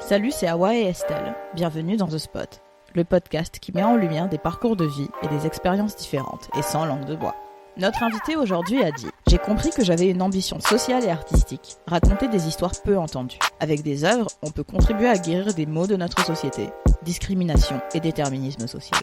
Salut, c'est Awa et Estelle. Bienvenue dans The Spot, le podcast qui met en lumière des parcours de vie et des expériences différentes et sans langue de bois. Notre invité aujourd'hui a dit « J'ai compris que j'avais une ambition sociale et artistique, raconter des histoires peu entendues. Avec des œuvres, on peut contribuer à guérir des maux de notre société, discrimination et déterminisme social. »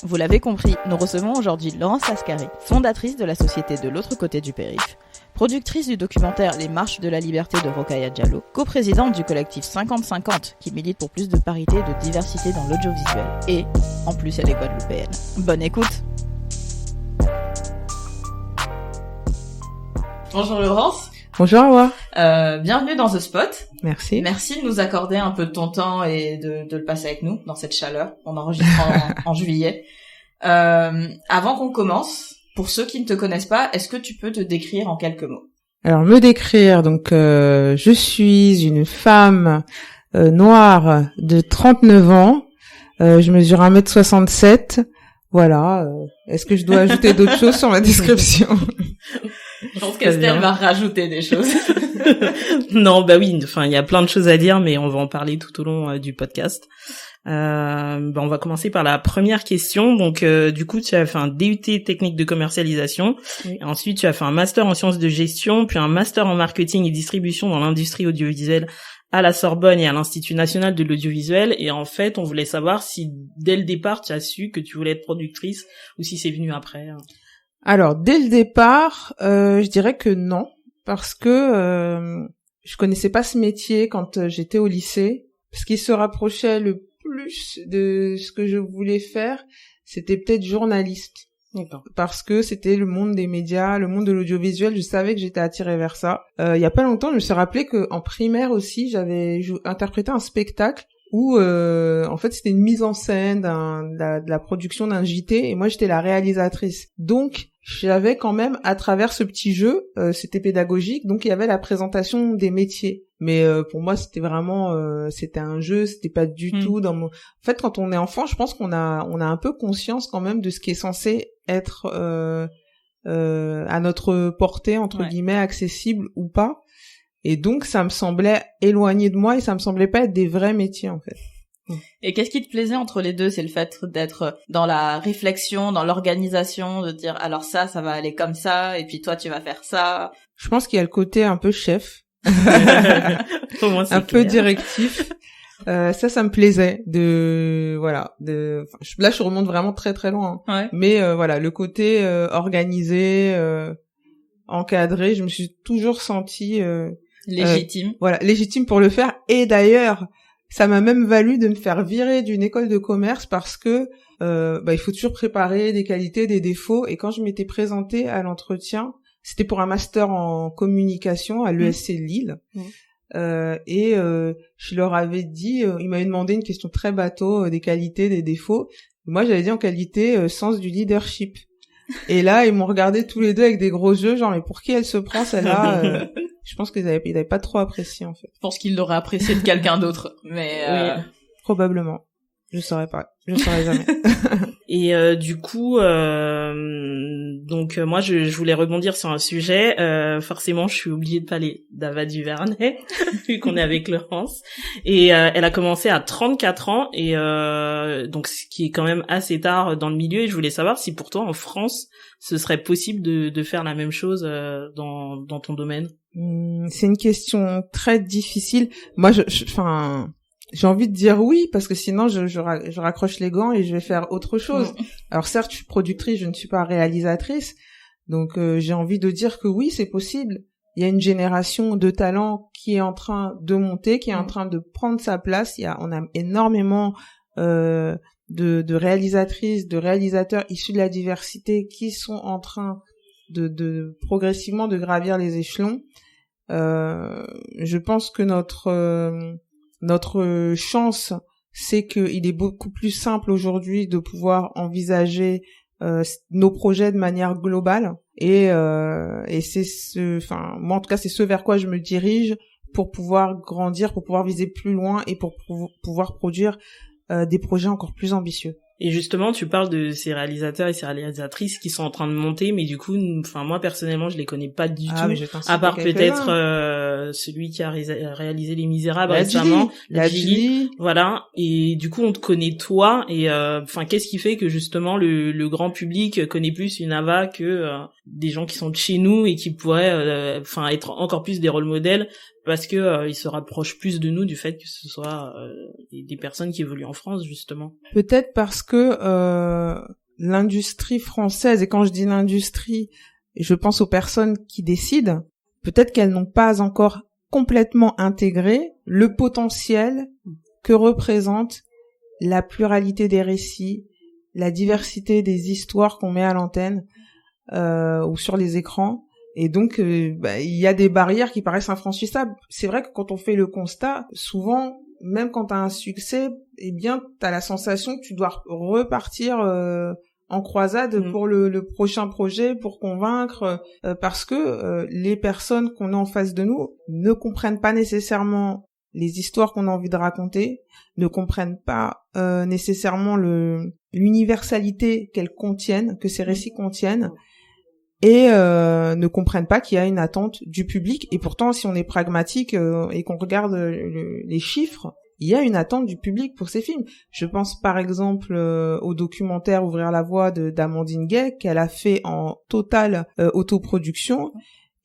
Vous l'avez compris, nous recevons aujourd'hui Laurence Lascari, fondatrice de la société de l'autre côté du périph', productrice du documentaire Les Marches de la Liberté de Rokhaya Diallo, coprésidente du collectif 50-50 qui milite pour plus de parité et de diversité dans l'audiovisuel et, en plus, elle est guadeloupéenne. Bonne écoute. Bonjour Laurence. Bonjour Awa. Bienvenue dans The Spot. Merci. Merci de nous accorder un peu de ton temps et de le passer avec nous dans cette chaleur. On enregistre en juillet. Avant qu'on commence, pour ceux qui ne te connaissent pas, est-ce que tu peux te décrire en quelques mots? Alors me décrire, donc je suis une femme noire de 39 ans. Je mesure 1m67. Voilà. Est-ce que je dois ajouter d'autres choses sur ma description? Je pense qu'Estelle va rajouter des choses. Non, bah oui, enfin il y a plein de choses à dire, mais on va en parler tout au long du podcast. On va commencer par la première question. Donc du coup, tu as fait un DUT technique de commercialisation. Oui. Ensuite, tu as fait un master en sciences de gestion, puis un master en marketing et distribution dans l'industrie audiovisuelle à la Sorbonne et à l'Institut national de l'audiovisuel. Et en fait, on voulait savoir si dès le départ, tu as su que tu voulais être productrice ou si c'est venu après. Alors, dès le départ, je dirais que non, parce que je connaissais pas ce métier quand j'étais au lycée. Ce qui se rapprochait le plus de ce que je voulais faire, c'était peut-être journaliste. D'accord. Parce que c'était le monde des médias, le monde de l'audiovisuel, je savais que j'étais attirée vers ça. Il y a pas longtemps, je me suis rappelé que en primaire aussi, j'avais interprété un spectacle où en fait c'était une mise en scène de la production d'un JT et moi j'étais la réalisatrice. Donc j'avais quand même à travers ce petit jeu, c'était pédagogique, donc il y avait la présentation des métiers. Mais pour moi c'était vraiment c'était un jeu, c'était pas du tout dans mon. En fait quand on est enfant, je pense qu'on a un peu conscience quand même de ce qui est censé être à notre portée entre guillemets, accessible ou pas. Et donc, ça me semblait éloigné de moi et ça me semblait pas être des vrais métiers, en fait. Et qu'est-ce qui te plaisait entre les deux? C'est le fait d'être dans la réflexion, dans l'organisation, de dire, alors ça va aller comme ça, et puis toi, tu vas faire ça. Je pense qu'il y a le côté un peu chef. Moi, un peu directif. Ça me plaisait là, je remonte vraiment très très loin. Ouais. Mais voilà, le côté organisé, encadré, je me suis toujours sentie légitime. Légitime pour le faire. Et d'ailleurs, ça m'a même valu de me faire virer d'une école de commerce parce que il faut toujours préparer des qualités, des défauts. Et quand je m'étais présentée à l'entretien, c'était pour un master en communication à l'ESC Lille. Je leur avais dit, ils m'avaient demandé une question très bateau, des qualités, des défauts. Moi, j'avais dit en qualité sens du leadership. Et là, ils m'ont regardé tous les deux avec des gros yeux, genre mais pour qui elle se prend celle-là? Je pense qu'ils avaient pas trop apprécié en fait. Je pense qu'ils l'auraient apprécié de quelqu'un d'autre, mais oui, probablement. Je saurais pas, je saurais jamais. Et du coup, moi je voulais rebondir sur un sujet. Forcément, je suis obligée de parler d'Ava Duvernay vu qu'on est avec Laurence. Et elle a commencé à 34 ans et donc ce qui est quand même assez tard dans le milieu. Et je voulais savoir si pour toi en France, ce serait possible de faire la même chose dans ton domaine. C'est une question très difficile. Moi, j'ai envie de dire oui, parce que sinon je raccroche les gants et je vais faire autre chose. Alors certes, je suis productrice, je ne suis pas réalisatrice, donc j'ai envie de dire que oui, c'est possible. Il y a une génération de talents qui est en train de monter, qui est en train de prendre sa place. On a énormément de réalisatrices, de réalisateurs issus de la diversité qui sont en train de progressivement de gravir les échelons. Je pense que notre chance, c'est qu'il est beaucoup plus simple aujourd'hui de pouvoir envisager nos projets de manière globale et c'est moi en tout cas c'est ce vers quoi je me dirige pour pouvoir grandir, pour pouvoir viser plus loin et pour pouvoir produire des projets encore plus ambitieux. Et justement, tu parles de ces réalisateurs et ces réalisatrices qui sont en train de monter, mais du coup, enfin moi personnellement, je les connais pas du tout, à part peut-être celui qui a réalisé Les Misérables récemment, Gilly. Voilà. Et du coup, on te connaît toi, et enfin, qu'est-ce qui fait que justement le grand public connaît plus une Ava que des gens qui sont de chez nous et qui pourraient, enfin, être encore plus des rôles modèles, parce que ils se rapprochent plus de nous du fait que ce soit des personnes qui évoluent en France, justement. Peut-être parce que l'industrie française, et quand je dis l'industrie, je pense aux personnes qui décident, peut-être qu'elles n'ont pas encore complètement intégré le potentiel que représente la pluralité des récits, la diversité des histoires qu'on met à l'antenne ou sur les écrans. Et donc, il y a des barrières qui paraissent infranchissables. C'est vrai que quand on fait le constat, souvent, même quand t'as un succès, eh bien, t'as la sensation que tu dois repartir en croisade pour le prochain projet, pour convaincre, parce que les personnes qu'on a en face de nous ne comprennent pas nécessairement les histoires qu'on a envie de raconter, ne comprennent pas nécessairement l'universalité qu'elles contiennent, que ces récits contiennent, et ne comprennent pas qu'il y a une attente du public. Et pourtant, si on est pragmatique et qu'on regarde les chiffres, il y a une attente du public pour ces films. Je pense par exemple au documentaire Ouvrir la voie d'Amandine Gay, qu'elle a fait en totale autoproduction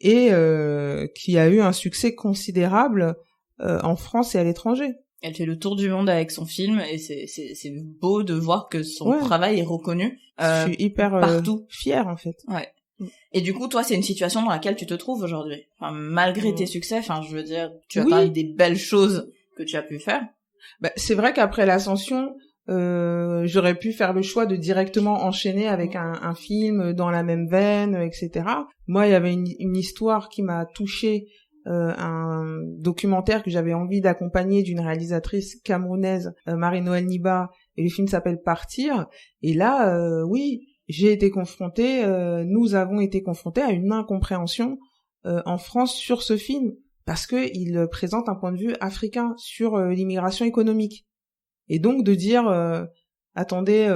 et qui a eu un succès considérable en France et à l'étranger. Elle fait le tour du monde avec son film et c'est beau de voir que son travail est reconnu. Je suis hyper partout. Fière en fait. Ouais. Et du coup, toi, c'est une situation dans laquelle tu te trouves aujourd'hui. Enfin, malgré tes succès, enfin, je veux dire, tu as quand même des belles choses que tu as pu faire. C'est vrai qu'après l'ascension, j'aurais pu faire le choix de directement enchaîner avec un film dans la même veine, etc. Moi, il y avait une histoire qui m'a touchée, un documentaire que j'avais envie d'accompagner d'une réalisatrice camerounaise, Marie-Noël Niba, et le film s'appelle Partir. Et là, oui, j'ai été confrontée, nous avons été confrontés à une incompréhension en France sur ce film, parce que il présente un point de vue africain sur l'immigration économique. Et donc de dire, attendez,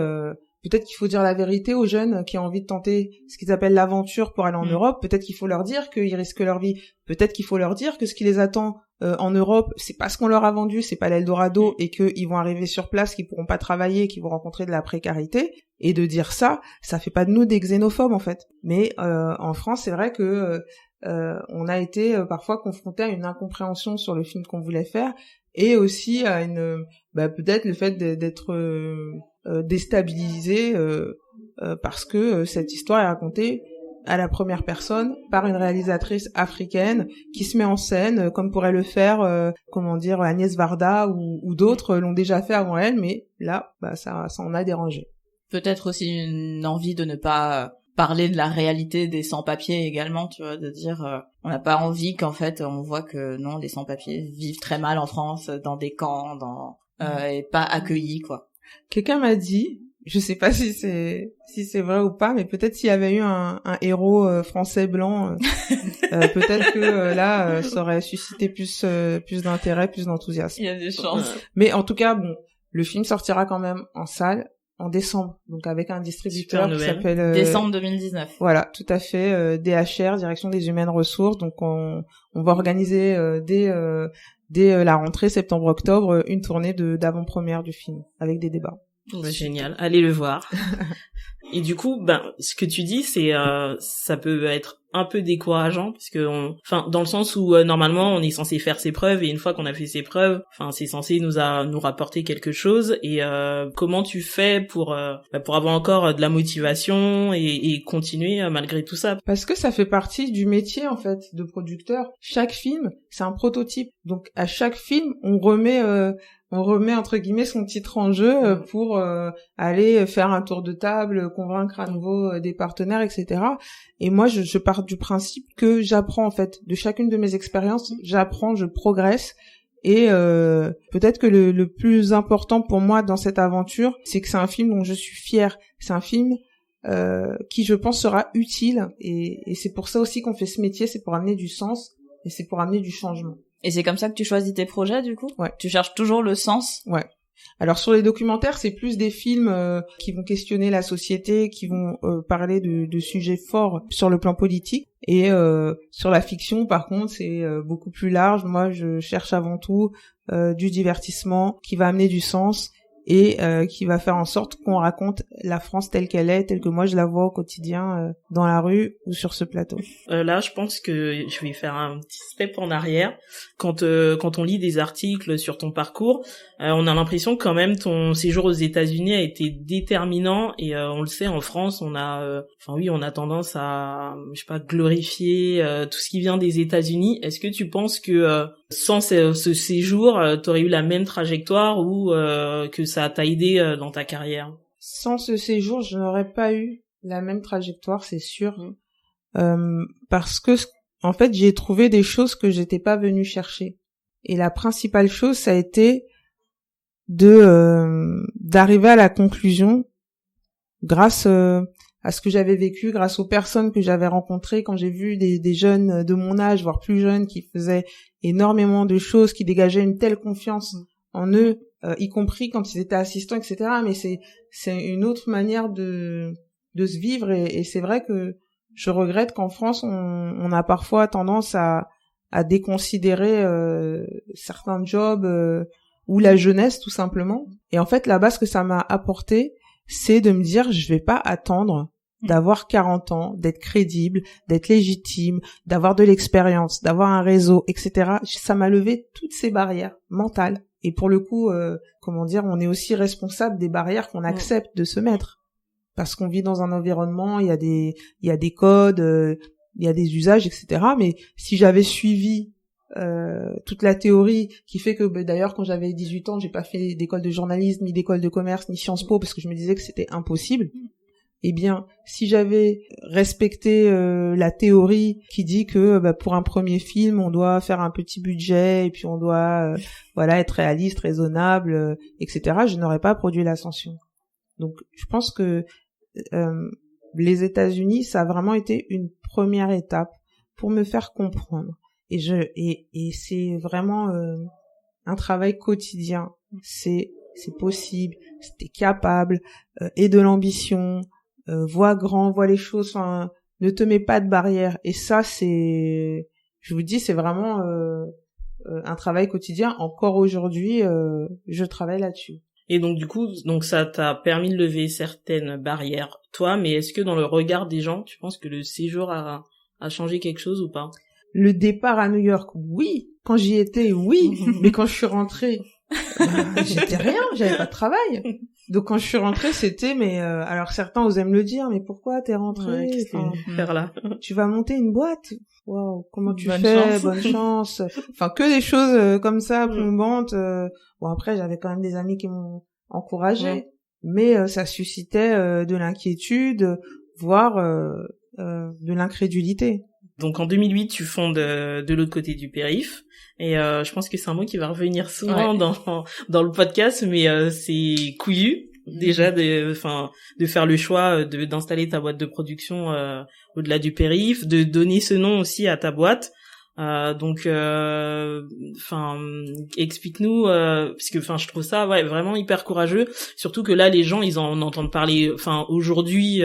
peut-être qu'il faut dire la vérité aux jeunes qui ont envie de tenter ce qu'ils appellent l'aventure pour aller en Europe, peut-être qu'il faut leur dire qu'ils risquent leur vie, peut-être qu'il faut leur dire que ce qui les attend en Europe, c'est pas ce qu'on leur a vendu, c'est pas l'Eldorado, et qu'ils vont arriver sur place, qu'ils pourront pas travailler, qu'ils vont rencontrer de la précarité. Et de dire ça fait pas de nous des xénophobes en fait. Mais en France, c'est vrai que on a été parfois confronté à une incompréhension sur le film qu'on voulait faire, et aussi à une peut-être le fait d'être déstabilisé parce que cette histoire est racontée à la première personne par une réalisatrice africaine qui se met en scène comme pourrait le faire Agnès Varda ou d'autres l'ont déjà fait avant elle, mais là ça en a dérangé. Peut-être aussi une envie de ne pas parler de la réalité des sans-papiers également, tu vois, de dire on n'a pas envie qu'en fait on voit que non, les sans-papiers vivent très mal en France, dans des camps, et pas accueillis, quoi. Quelqu'un m'a dit, je sais pas si c'est vrai ou pas, mais peut-être s'il y avait eu un héros français blanc, peut-être que là ça aurait suscité plus d'intérêt, plus d'enthousiasme. Il y a des chances. Mais en tout cas, bon, le film sortira quand même en salle en décembre, donc avec un distributeur qui s'appelle décembre 2019. Voilà, tout à fait, DHR, Direction des Humaines Ressources. Donc on va organiser dès la rentrée septembre-octobre une tournée d'avant-première du film avec des débats. Génial, allez le voir. Et du coup, ce que tu dis, c'est ça peut être un peu décourageant parce que dans le sens où normalement on est censé faire ses preuves, et une fois qu'on a fait ses preuves, c'est censé nous rapporter quelque chose. Et comment tu fais pour avoir encore de la motivation et continuer malgré tout ça? Parce que ça fait partie du métier en fait de producteur. Chaque film, c'est un prototype. Donc à chaque film, on remet entre guillemets son titre en jeu pour aller faire un tour de table, convaincre à nouveau des partenaires, etc. Et moi, je pars du principe que j'apprends en fait de chacune de mes expériences, j'apprends, je progresse. Et peut-être que le plus important pour moi dans cette aventure, c'est que c'est un film dont je suis fière. C'est un film qui, je pense, sera utile. Et c'est pour ça aussi qu'on fait ce métier, c'est pour amener du sens et c'est pour amener du changement. Et c'est comme ça que tu choisis tes projets, du coup? Ouais. Tu cherches toujours le sens? Ouais. Alors sur les documentaires, c'est plus des films qui vont questionner la société, qui vont parler de sujets forts sur le plan politique. Et sur la fiction, par contre, c'est beaucoup plus large. Moi, je cherche avant tout du divertissement qui va amener du sens et qui va faire en sorte qu'on raconte la France telle qu'elle est, telle que moi je la vois au quotidien dans la rue ou sur ce plateau. Là, je pense que je vais faire un petit step en arrière. Quand on lit des articles sur ton parcours, on a l'impression que quand même ton séjour aux États-Unis a été déterminant et on le sait, en France, on a tendance à glorifier tout ce qui vient des États-Unis. Est-ce que tu penses que sans ce séjour, t'aurais eu la même trajectoire ou que ça t'a aidé dans ta carrière? Sans ce séjour, je n'aurais pas eu la même trajectoire, c'est sûr. Parce que, en fait, j'ai trouvé des choses que j'étais pas venue chercher. Et la principale chose, ça a été d'arriver à la conclusion grâce à ce que j'avais vécu, grâce aux personnes que j'avais rencontrées, quand j'ai vu des jeunes de mon âge, voire plus jeunes, qui faisaient énormément de choses, qui dégageaient une telle confiance en eux, y compris quand ils étaient assistants, etc. Mais c'est une autre manière de se vivre et c'est vrai que je regrette qu'en France on a parfois tendance à déconsidérer certains jobs ou la jeunesse tout simplement. Et en fait là-bas, ce que ça m'a apporté, c'est de me dire je vais pas attendre d'avoir 40 ans, d'être crédible, d'être légitime, d'avoir de l'expérience, d'avoir un réseau, etc. Ça m'a levé toutes ces barrières mentales. Et pour le coup, on est aussi responsable des barrières qu'on accepte de se mettre. Parce qu'on vit dans un environnement, il y a des codes, il y a des usages, etc. Mais si j'avais suivi toute la théorie qui fait que, d'ailleurs, quand j'avais 18 ans, j'ai pas fait d'école de journalisme, ni d'école de commerce, ni Sciences Po, parce que je me disais que c'était impossible. Eh bien, si j'avais respecté la théorie qui dit que pour un premier film, on doit faire un petit budget et puis on doit être réaliste, raisonnable, etc., je n'aurais pas produit l'Ascension. Donc, je pense que les États-Unis, ça a vraiment été une première étape pour me faire comprendre. Et c'est vraiment un travail quotidien. C'est possible, t'es capable, et de l'ambition. Vois grand, vois les choses, enfin, ne te mets pas de barrière. Et ça, je vous dis, c'est vraiment un travail quotidien. Encore aujourd'hui, je travaille là-dessus. Et donc du coup, ça t'a permis de lever certaines barrières, toi, mais est-ce que dans le regard des gens, tu penses que le séjour a changé quelque chose ou pas? Le départ à New York, oui. Quand j'y étais, oui. Mais quand je suis rentrée, j'étais rien, j'avais pas de travail. Donc quand je suis rentrée, c'était alors certains osaient me le dire, mais pourquoi t'es rentrée? Faire là. Tu vas monter une boîte? Waouh, comment tu Bonne fais? chance. Bonne chance. Enfin, que des choses comme ça, plombantes. Bon, après, j'avais quand même des amis qui m'ont encouragée, mais ça suscitait de l'inquiétude, voire de l'incrédulité. Donc en 2008, tu fondes de l'autre côté du périph. Et je pense que c'est un mot qui va revenir souvent dans le podcast, mais c'est couillu déjà de faire le choix d'installer ta boîte de production au-delà du périph, de donner ce nom aussi à ta boîte. Explique-nous parce que je trouve ça vraiment hyper courageux, surtout que là les gens ils en entendent parler aujourd'hui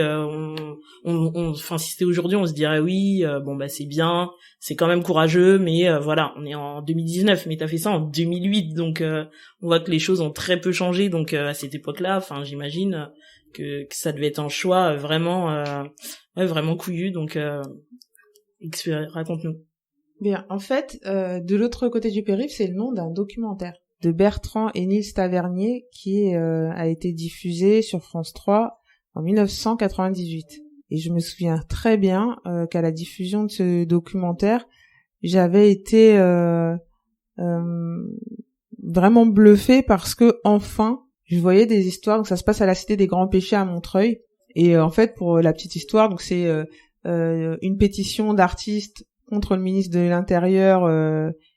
si c'était aujourd'hui on se dirait oui c'est bien, c'est quand même courageux, mais voilà, on est en 2019, mais t'as fait ça en 2008, donc on voit que les choses ont très peu changé, donc à cette époque-là j'imagine que ça devait être un choix vraiment couillu, donc raconte-nous. Bien, en fait, de l'autre côté du périph', c'est le nom d'un documentaire de Bertrand et Nils Tavernier qui a été diffusé sur France 3 en 1998. Et je me souviens très bien qu'à la diffusion de ce documentaire, j'avais été vraiment bluffée parce que enfin, je voyais des histoires. Donc ça se passe à la Cité des Grands Péchés à Montreuil. Et en fait, pour la petite histoire, donc c'est une pétition d'artistes contre le ministre de l'Intérieur,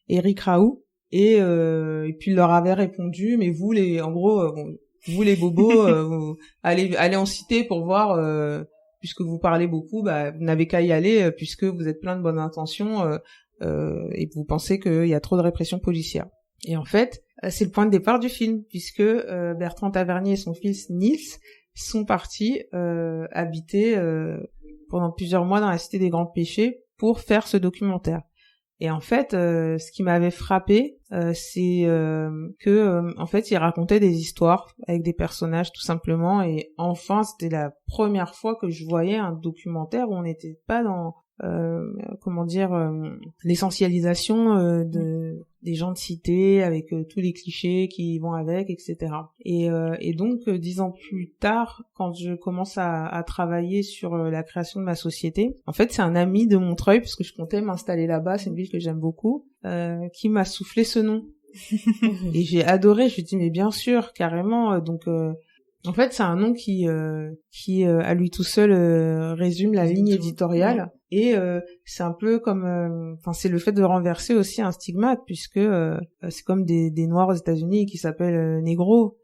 Éric Raoult, et puis il leur avait répondu, mais vous les bobos, vous allez en cité pour voir, puisque vous parlez beaucoup, vous n'avez qu'à y aller, puisque vous êtes plein de bonnes intentions, et vous pensez qu'il y a trop de répression policière. Et en fait, c'est le point de départ du film, puisque Bertrand Tavernier et son fils Nils sont partis habiter pendant plusieurs mois dans la Cité des Grands Péchés pour faire ce documentaire. Et en fait, ce qui m'avait frappé, c'est que en fait, il racontait des histoires avec des personnages tout simplement. Et enfin, c'était la première fois que je voyais un documentaire où on n'était pas dans l'essentialisation des gens de cité avec tous les clichés qui vont avec, etc. Et donc 10 ans plus tard, quand je commence à travailler sur la création de ma société, en fait c'est un ami de Montreuil, parce que je comptais m'installer là-bas, c'est une ville que j'aime beaucoup, qui m'a soufflé ce nom. Et j'ai adoré, je lui ai dit mais bien sûr, carrément. En fait, c'est un nom qui à lui tout seul résume la ligne éditoriale. Et c'est un peu comme, c'est le fait de renverser aussi un stigmate, puisque c'est comme des Noirs aux États-Unis qui s'appellent négro,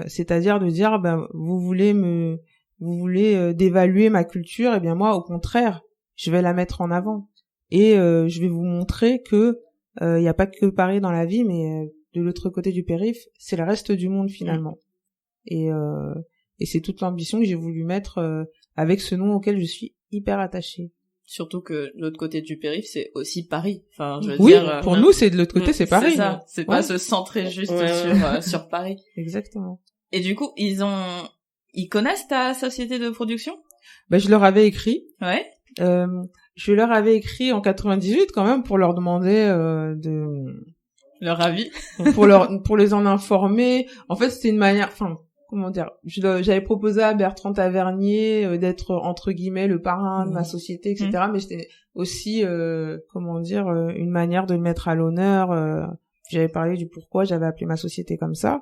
c'est-à-dire de dire, vous voulez dévaluer ma culture, et bien moi, au contraire, je vais la mettre en avant, et je vais vous montrer que il y a pas que Paris dans la vie, mais de l'autre côté du périph', c'est le reste du monde finalement. Et c'est toute l'ambition que j'ai voulu mettre avec ce nom auquel je suis hyper attachée. Surtout que l'autre côté du périph', c'est aussi Paris. Enfin, je veux oui, dire, pour nous, c'est de l'autre côté, c'est Paris. C'est ça. C'est pas se centrer juste sur Paris. Exactement. Et du coup, ils connaissent ta société de production? Je leur avais écrit. Ouais. Je leur avais écrit en 98 quand même pour leur demander leur avis. pour les en informer. En fait, c'était une manière, comment dire, j'avais proposé à Bertrand Tavernier d'être entre guillemets le parrain de ma société, etc. Mais c'était aussi une manière de le mettre à l'honneur. J'avais parlé du pourquoi j'avais appelé ma société comme ça,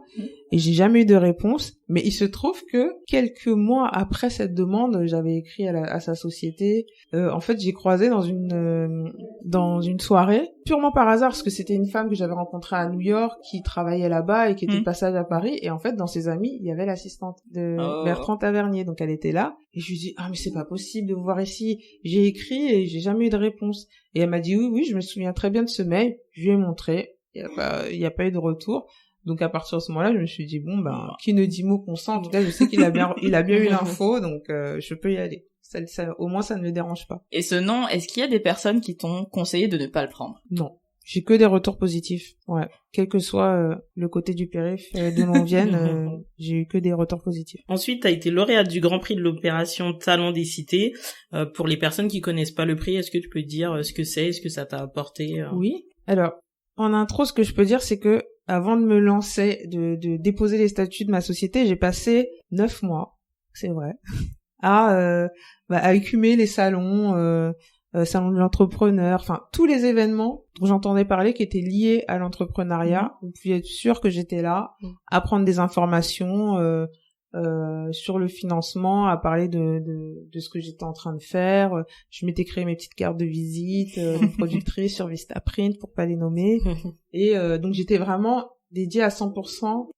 et j'ai jamais eu de réponse. Mais il se trouve que quelques mois après cette demande, j'avais écrit à sa société. En fait, j'ai croisé dans une soirée, purement par hasard, parce que c'était une femme que j'avais rencontrée à New York, qui travaillait là-bas et qui était de passage à Paris. Et en fait, dans ses amis, il y avait l'assistante de Bertrand Tavernier, donc elle était là. Et je lui dis mais c'est pas possible de vous voir ici. J'ai écrit et j'ai jamais eu de réponse. Et elle m'a dit oui, je me souviens très bien de ce mail. Je lui ai montré. Il y a pas eu de retour. Donc à partir de ce moment-là, je me suis dit qui ne dit mot consent. En tout cas, je sais qu'il a bien eu l'info, donc je peux y aller. Ça, au moins, ça ne le dérange pas. Et ce nom, est-ce qu'il y a des personnes qui t'ont conseillé de ne pas le prendre? Non, j'ai que des retours positifs. Ouais, quel que soit le côté du périph' d'où l'on vienne, j'ai eu que des retours positifs. Ensuite, t'as été lauréate du Grand Prix de l'opération Talent des Cités. Pour les personnes qui connaissent pas le prix, est-ce que tu peux dire ce que c'est, ce que ça t'a apporté? Oui. Alors, en intro, ce que je peux dire, c'est que avant de me lancer, de déposer les statuts de ma société, j'ai passé 9 mois, c'est vrai, à écumer les salons, salon de l'entrepreneur, tous les événements dont j'entendais parler qui étaient liés à l'entrepreneuriat. Vous pouvez être sûr que j'étais là, à prendre des informations sur le financement, à parler de ce que j'étais en train de faire. Je m'étais créé mes petites cartes de visite, de productrice sur Vistaprint pour pas les nommer. Et donc j'étais vraiment dédiée à 100%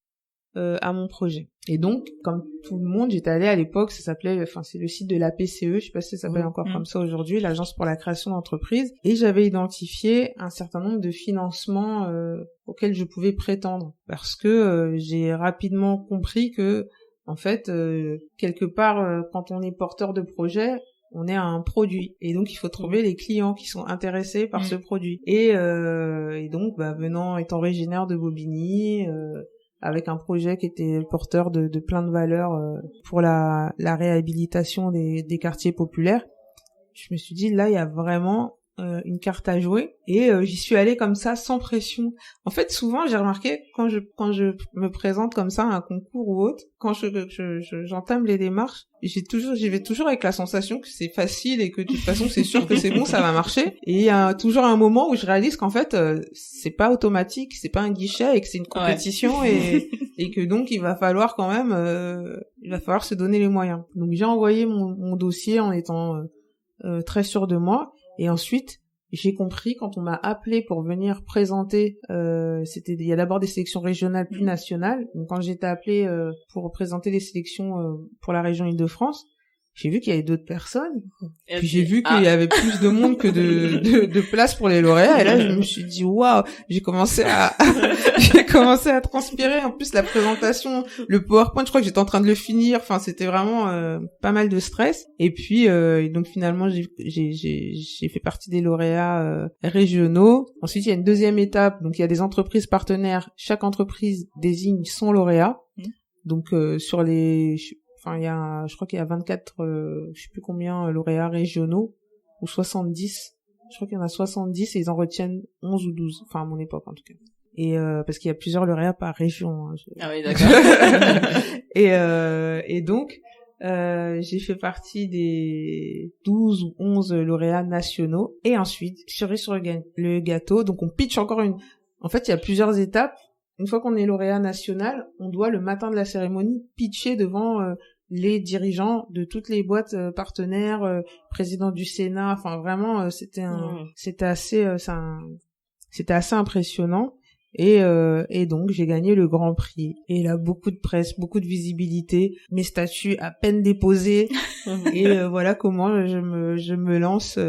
à mon projet. Et donc, comme tout le monde, j'étais allée à l'époque, ça s'appelait, c'est le site de l'APCE, je sais pas si ça s'appelle encore comme ça aujourd'hui, l'Agence pour la création d'entreprises, et j'avais identifié un certain nombre de financements auxquels je pouvais prétendre, parce que j'ai rapidement compris que en fait, quelque part, quand on est porteur de projet, on est un produit. Et donc, il faut trouver les clients qui sont intéressés par ce produit. Et donc, étant originaire de Bobigny, avec un projet qui était porteur de plein de valeurs pour la réhabilitation des quartiers populaires, je me suis dit, là, il y a vraiment une carte à jouer, et j'y suis allée comme ça sans pression. En fait, souvent j'ai remarqué quand je me présente comme ça à un concours ou autre, quand j'entame les démarches, j'y vais toujours avec la sensation que c'est facile et que de toute façon c'est sûr que c'est bon, ça va marcher. Et il y a toujours un moment où je réalise qu'en fait c'est pas automatique, c'est pas un guichet et que c'est une compétition et que donc il va falloir quand même se donner les moyens. Donc j'ai envoyé mon dossier en étant très sûre de moi. Et ensuite, j'ai compris quand on m'a appelé pour venir présenter, il y a d'abord des sélections régionales puis nationales. Donc quand j'ai été appelée pour présenter les sélections pour la région Île-de-France, j'ai vu qu'il y avait d'autres personnes. Et Puis j'ai vu qu'il y avait plus de monde que de place pour les lauréats. Et là, je me suis dit, waouh, j'ai commencé à transpirer. En plus, la présentation, le PowerPoint, je crois que j'étais en train de le finir. Enfin, c'était vraiment pas mal de stress. Et puis, donc finalement, j'ai fait partie des lauréats régionaux. Ensuite, il y a une deuxième étape. Donc, il y a des entreprises partenaires. Chaque entreprise désigne son lauréat. Donc, je crois qu'il y a 24, je sais plus combien, lauréats régionaux, ou 70. Je crois qu'il y en a 70 et ils en retiennent 11 ou 12. Enfin, à mon époque, en tout cas. Et, parce qu'il y a plusieurs lauréats par région. Hein, Ah oui, d'accord. et donc, j'ai fait partie des 12 ou 11 lauréats nationaux. Et ensuite, cerise sur le gâteau. Donc, on pitch encore en fait, il y a plusieurs étapes. Une fois qu'on est lauréat national, on doit, le matin de la cérémonie, pitcher devant les dirigeants de toutes les boîtes partenaires, président du Sénat. Enfin, vraiment, c'était assez impressionnant. Et donc, j'ai gagné le Grand Prix. Et là, beaucoup de presse, beaucoup de visibilité, mes statuts à peine déposés. Et voilà comment je me lance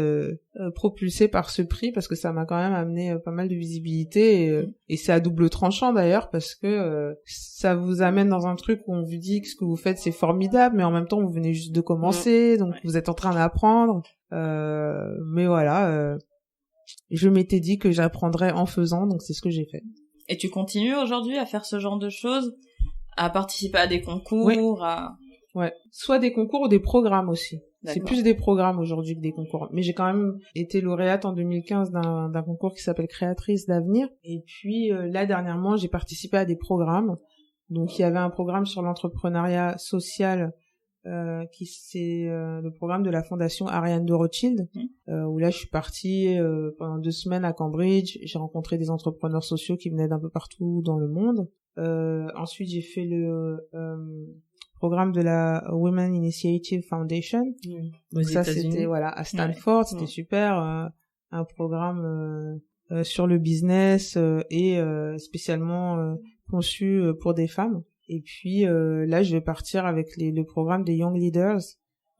propulsée par ce prix, parce que ça m'a quand même amené pas mal de visibilité. Et c'est à double tranchant d'ailleurs, parce que ça vous amène dans un truc où on vous dit que ce que vous faites c'est formidable, mais en même temps vous venez juste de commencer, donc vous êtes en train d'apprendre. Mais voilà, je m'étais dit que j'apprendrais en faisant, donc c'est ce que j'ai fait. Et tu continues aujourd'hui à faire ce genre de choses, à participer à des concours, Oui. Ouais, soit des concours ou des programmes aussi. D'accord. C'est plus des programmes aujourd'hui que des concours. Mais j'ai quand même été lauréate en 2015 d'un concours qui s'appelle Créatrice d'avenir. Et puis là dernièrement, j'ai participé à des programmes. Donc il y avait un programme sur l'entrepreneuriat social qui c'est le programme de la fondation Ariane de Rothschild, où là je suis partie pendant 2 semaines à Cambridge. J'ai rencontré des entrepreneurs sociaux qui venaient d'un peu partout dans le monde. Ensuite j'ai fait le programme de la Women Initiative Foundation. Donc ça c'était à Stanford, c'était super, un programme sur le business et spécialement conçu pour des femmes. Et puis là je vais partir avec le programme des Young Leaders.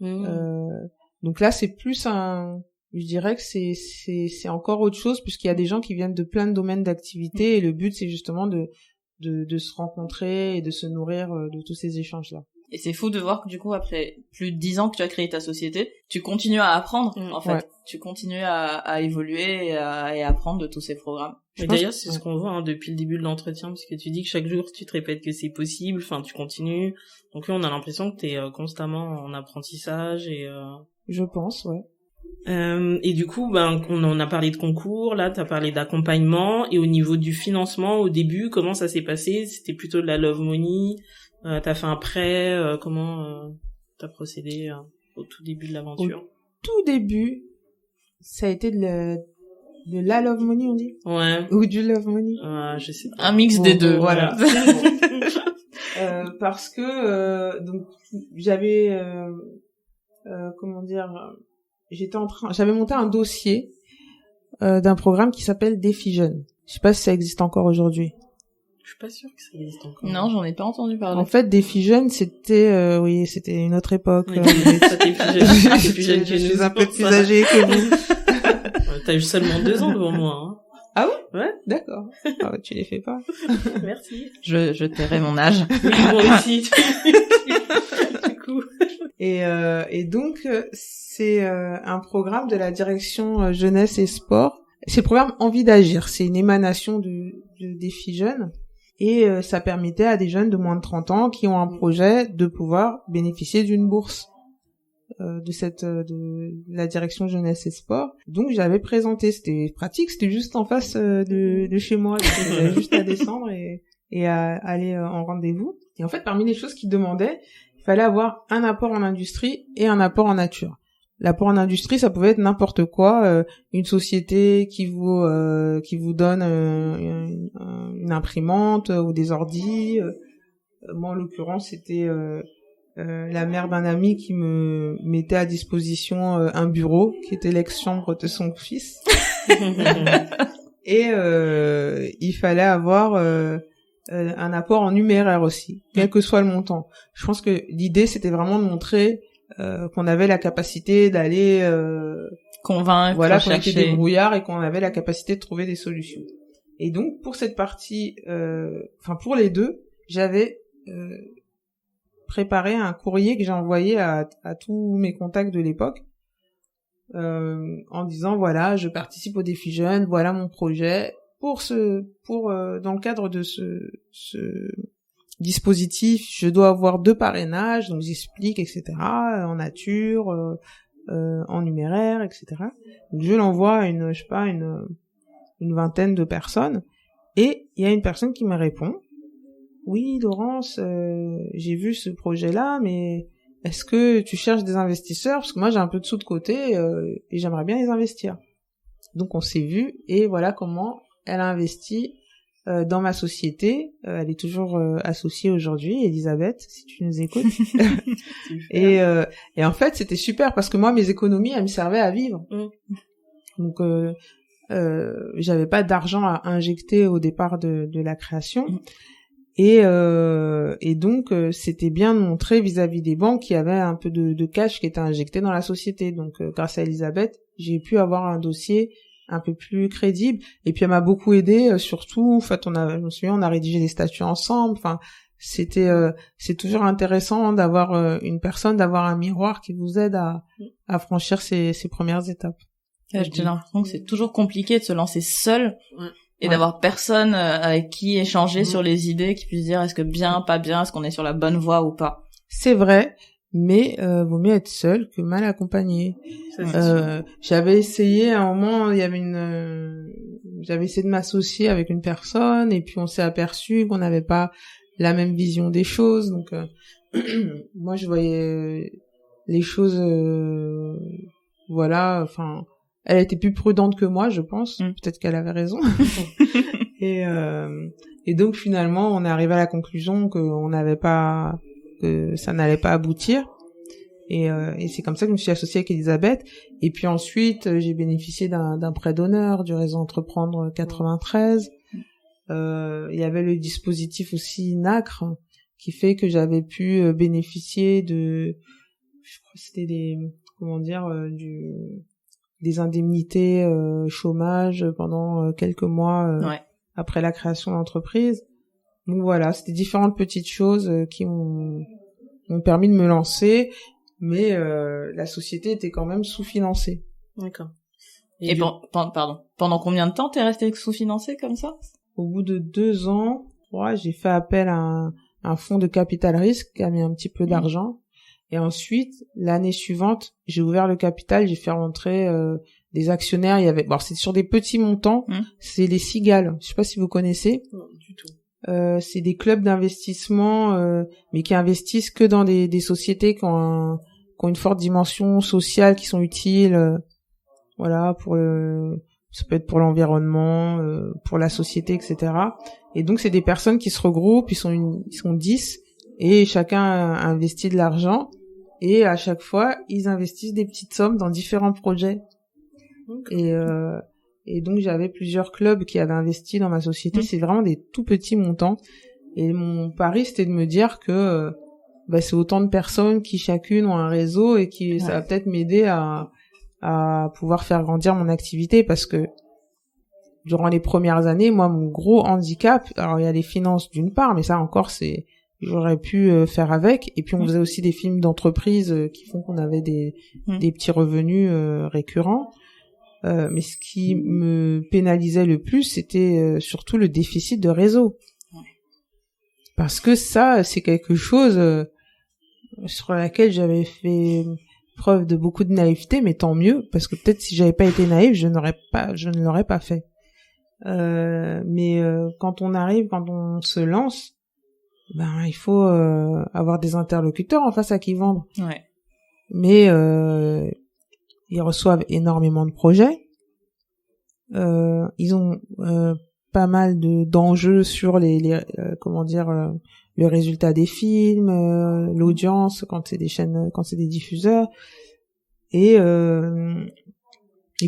Donc là c'est plus je dirais que c'est encore autre chose, puisqu'il y a des gens qui viennent de plein de domaines d'activité et le but c'est justement de se rencontrer et de se nourrir de tous ces échanges-là. Et c'est fou de voir que du coup, après plus de 10 ans que tu as créé ta société, tu continues à apprendre, en fait. Ouais. Tu continues à évoluer et à apprendre de tous ces programmes. Mais d'ailleurs, c'est ce qu'on voit depuis le début de l'entretien, parce que tu dis que chaque jour, tu te répètes que c'est possible, enfin, tu continues. Donc là, on a l'impression que t'es constamment en apprentissage et... Je pense, ouais. Et du coup, on a parlé de concours, là, t'as parlé d'accompagnement, et au niveau du financement, au début, comment ça s'est passé? C'était plutôt de la love money? T'as fait un prêt, comment t'as procédé au tout début de l'aventure? Au tout début, ça a été de la love money, on dit? Ouais. Ou du love money? Je sais pas. Un mix des deux. Voilà. Parce que donc j'avais j'avais monté un dossier d'un programme qui s'appelle Défi Jeunes. Je sais pas si ça existe encore aujourd'hui. Je suis pas sûre que ça existe encore. Non, j'en ai pas entendu parler. En fait, Défi Jeunes, c'était c'était une autre époque. Oui, t'es plus jeune que nous. Je suis un peu plus âgée que vous. T'as eu seulement 2 ans devant moi, hein. Ah ouais? Ouais. D'accord. Ah ouais, tu les fais pas. Merci. Je tairai mon âge. Oui, moi aussi. Du coup. Et donc, c'est un programme de la direction jeunesse et sport. C'est le programme Envie d'agir. C'est une émanation de Défi Jeunes. Et ça permettait à des jeunes de moins de 30 ans qui ont un projet de pouvoir bénéficier d'une bourse de la direction jeunesse et sport. Donc j'avais présenté, c'était pratique, c'était juste en face de chez moi, donc j'avais juste à descendre et à aller en rendez-vous. Et en fait, parmi les choses qu'ils demandaient, il fallait avoir un apport en industrie et un apport en nature. L'apport en industrie, ça pouvait être n'importe quoi, une société qui vous donne une imprimante ou des ordis. Moi, en l'occurrence, c'était la mère d'un ami qui me mettait à disposition un bureau qui était l'ex-chambre de son fils. Et il fallait avoir un apport en numéraire aussi, quel que soit le montant. Je pense que l'idée, c'était vraiment de montrer qu'on avait la capacité d'aller convaincre, voilà, qu'on chercher. était débrouillard et qu'on avait la capacité de trouver des solutions. Et donc pour cette partie, pour les deux, j'avais préparé un courrier que j'ai envoyé à tous mes contacts de l'époque, en disant voilà, je participe au défi jeune, voilà mon projet dans le cadre de ce dispositif, je dois avoir 2 parrainages, donc j'explique, etc., en nature, en numéraire, etc. Donc je l'envoie à une vingtaine de personnes, et il y a une personne qui me répond: oui, Laurence, j'ai vu ce projet-là, mais est-ce que tu cherches des investisseurs? Parce que moi, j'ai un peu de sous de côté, et j'aimerais bien les investir. Donc, on s'est vu, et voilà comment elle a investi dans ma société. Elle est toujours associée aujourd'hui, Elisabeth, si tu nous écoutes. Et en fait, c'était super, parce que moi, mes économies, elles me servaient à vivre. Donc, j'avais pas d'argent à injecter au départ de la création. Et donc c'était bien de montrer vis-à-vis des banques qu'il y avait un peu de cash qui était injecté dans la société. Donc grâce à Elisabeth, j'ai pu avoir un dossier un peu plus crédible, et puis elle m'a beaucoup aidé, surtout en fait je me souviens, on a rédigé des statuts ensemble. Enfin, c'est toujours intéressant d'avoir une personne, d'avoir un miroir qui vous aide à franchir ces premières étapes. J'ai l'impression que c'est toujours compliqué de se lancer seul. Et d'avoir personne avec qui échanger sur les idées, qui puisse dire est-ce que bien, pas bien, est-ce qu'on est sur la bonne voie ou pas. C'est vrai, mais vaut mieux être seul que mal accompagné. J'avais essayé à un moment, j'avais essayé de m'associer avec une personne, et puis on s'est aperçu qu'on n'avait pas la même vision des choses. Donc moi je voyais les choses, voilà, enfin. Elle était plus prudente que moi, je pense. Peut-être qu'elle avait raison. Et donc finalement, on est arrivé à la conclusion que ça n'allait pas aboutir. Et c'est comme ça que je me suis associée avec Elisabeth. Et puis ensuite, j'ai bénéficié d'un prêt d'honneur du réseau Entreprendre 93. Il y avait le dispositif aussi NACRE, qui fait que j'avais pu bénéficier je crois que c'était des indemnités chômage pendant quelques mois après la création d'entreprise. Donc voilà, c'était différentes petites choses qui m'ont permis de me lancer, mais la société était quand même sous-financée. D'accord. Et pendant combien de temps t'es resté sous-financé comme ça? Au bout de 2 ans, j'ai fait appel à un fonds de capital risque qui a mis un petit peu d'argent. Et ensuite, l'année suivante, j'ai ouvert le capital, j'ai fait rentrer des actionnaires. C'était sur des petits montants. C'est les cigales. Je sais pas si vous connaissez. Non, du tout. C'est des clubs d'investissement, mais qui investissent que dans des sociétés qui ont une forte dimension sociale, qui sont utiles. Voilà, ça peut être pour l'environnement, pour la société, etc. Et donc, c'est des personnes qui se regroupent. Ils sont 10, et chacun investit de l'argent. Et à chaque fois, ils investissent des petites sommes dans différents projets. Et donc, j'avais plusieurs clubs qui avaient investi dans ma société. C'est vraiment des tout petits montants. Et mon pari, c'était de me dire que c'est autant de personnes qui chacune ont un réseau, et ça va peut-être m'aider à pouvoir faire grandir mon activité, parce que durant les premières années, moi, mon gros handicap, alors il y a les finances d'une part, mais ça encore, j'aurais pu faire avec. Et puis on faisait aussi des films d'entreprise qui font qu'on avait des petits revenus récurrents. Mais ce qui me pénalisait le plus, c'était surtout le déficit de réseau. Parce que ça, c'est quelque chose sur laquelle j'avais fait preuve de beaucoup de naïveté, mais tant mieux, parce que peut-être si j'avais pas été naïve, je ne l'aurais pas fait. Mais quand on se lance, il faut avoir des interlocuteurs en face à qui vendre. Mais ils reçoivent énormément de projets. Ils ont pas mal d'enjeux sur le résultat des films, l'audience quand c'est des chaînes, quand c'est des diffuseurs, et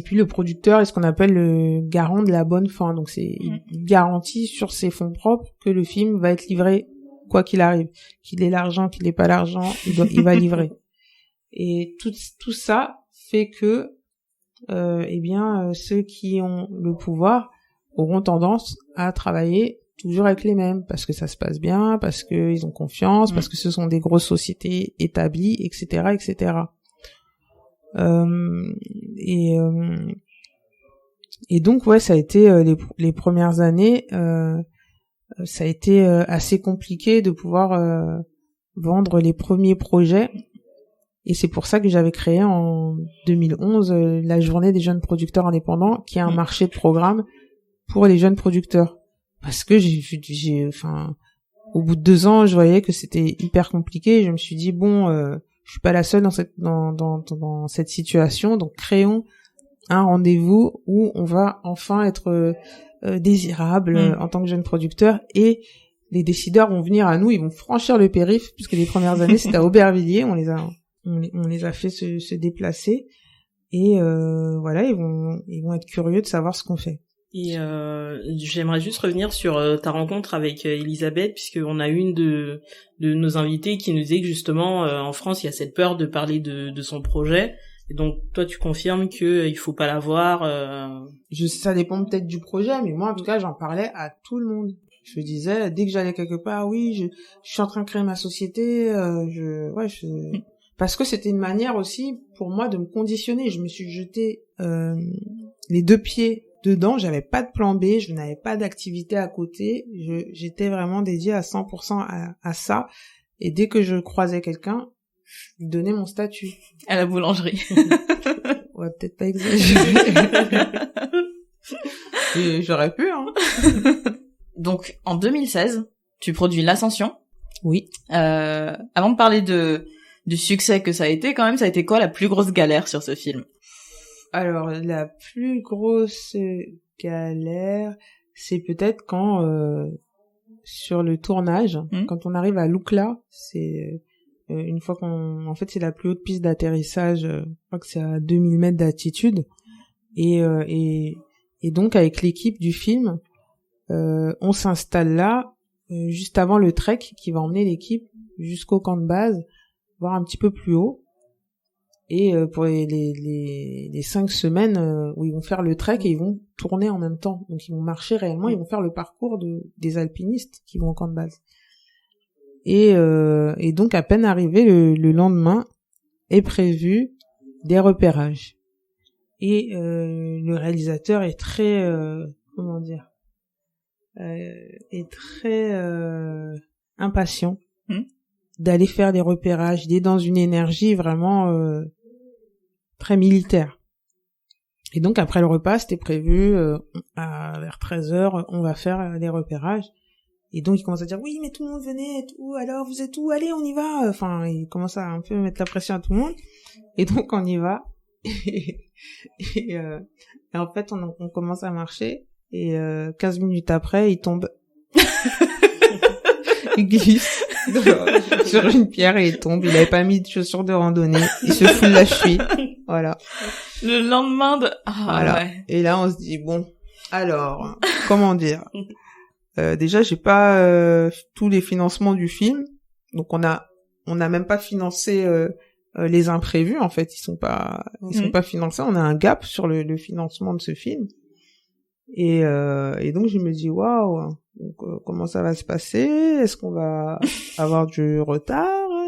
puis le producteur est ce qu'on appelle le garant de la bonne fin. Donc il garantit sur ses fonds propres que le film va être livré quoi qu'il arrive, qu'il ait l'argent, qu'il ait pas l'argent, il va livrer. Et tout ça fait que ceux qui ont le pouvoir auront tendance à travailler toujours avec les mêmes, parce que ça se passe bien, parce que ils ont confiance, parce que ce sont des grosses sociétés établies, etc., etc. Et donc ouais, ça a été les premières années, ça a été assez compliqué de pouvoir vendre les premiers projets. Et c'est pour ça que j'avais créé en 2011 la journée des jeunes producteurs indépendants, qui est un marché de programme pour les jeunes producteurs. Parce que au bout de 2 ans, je voyais que c'était hyper compliqué. Et je me suis dit je suis pas la seule dans cette situation, donc créons un rendez-vous où on va enfin être désirable en tant que jeune producteur, et les décideurs vont venir à nous, ils vont franchir le périph', puisque les premières années c'était à Aubervilliers, on les a fait se déplacer, et voilà, ils vont être curieux de savoir ce qu'on fait. Et j'aimerais juste revenir sur ta rencontre avec Elisabeth, puisqu'on a une de nos invités qui nous disait que justement en France il y a cette peur de parler de son projet, et donc toi tu confirmes que il faut pas l'avoir. Ça dépend peut-être du projet, mais moi en tout cas j'en parlais à tout le monde. Je disais dès que j'allais quelque part, oui, je suis en train de créer ma société, parce que c'était une manière aussi pour moi de me conditionner. Je me suis jeté les 2 pieds dedans, j'avais pas de plan B, je n'avais pas d'activité à côté, j'étais vraiment dédiée à 100% à ça, et dès que je croisais quelqu'un, je lui donnais mon statut. À la boulangerie. Ouais, peut-être pas exagéré. J'aurais pu, hein. Donc, en 2016, tu produis L'Ascension. Oui. Avant de parler du succès que ça a été, quand même, ça a été quoi la plus grosse galère sur ce film? Alors, la plus grosse galère, c'est peut-être quand, sur le tournage, quand on arrive à Loukla, c'est une fois en fait, c'est la plus haute piste d'atterrissage, je crois que c'est à 2000 mètres d'altitude, et donc avec l'équipe du film, on s'installe là, juste avant le trek qui va emmener l'équipe jusqu'au camp de base, voire un petit peu plus haut. Et pour les 5 semaines où ils vont faire le trek, et ils vont tourner en même temps. Donc ils vont marcher réellement, ils vont faire le parcours des alpinistes qui vont au camp de base. Et donc à peine arrivé le lendemain, est prévu des repérages. Et le réalisateur est très impatient d'aller faire des repérages. Il est dans une énergie vraiment très militaire. Et donc après le repas, c'était prévu vers 13h, on va faire les repérages. Et donc il commence à dire oui, mais tout le monde venez, tout, alors vous êtes où, allez on y va. Enfin, il commence à un peu mettre la pression à tout le monde. Et donc on y va. Et en fait on commence à marcher, et 15 minutes après il tombe. Il glisse sur une pierre et il tombe. Il avait pas mis de chaussures de randonnée, il se fout de la cheville. Voilà. Le lendemain de... voilà. Ouais. Et là, on se dit, bon, alors, comment dire, déjà, j'ai pas tous les financements du film. Donc, on a même pas financé les imprévus, en fait. Ils sont pas financés. On a un gap sur le financement de ce film. Et donc, je me dis, waouh, comment ça va se passer? Est-ce qu'on va avoir du retard?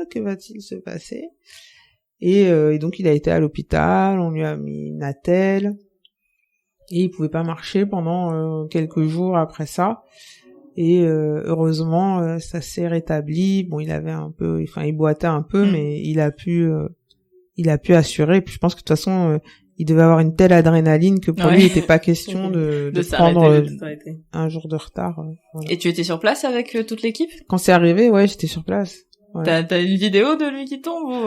Que va-t-il se passer? Et donc il a été à l'hôpital, on lui a mis une attelle, et il pouvait pas marcher pendant quelques jours après ça. Et heureusement ça s'est rétabli. Bon, il boitait un peu, mais il a pu assurer. Puis je pense que de toute façon il devait avoir une telle adrénaline que pour lui il n'était pas question de prendre un jour de retard. Voilà. Et tu étais sur place avec toute l'équipe? Quand c'est arrivé, ouais, j'étais sur place. Ouais. T'as une vidéo de lui qui tombe ou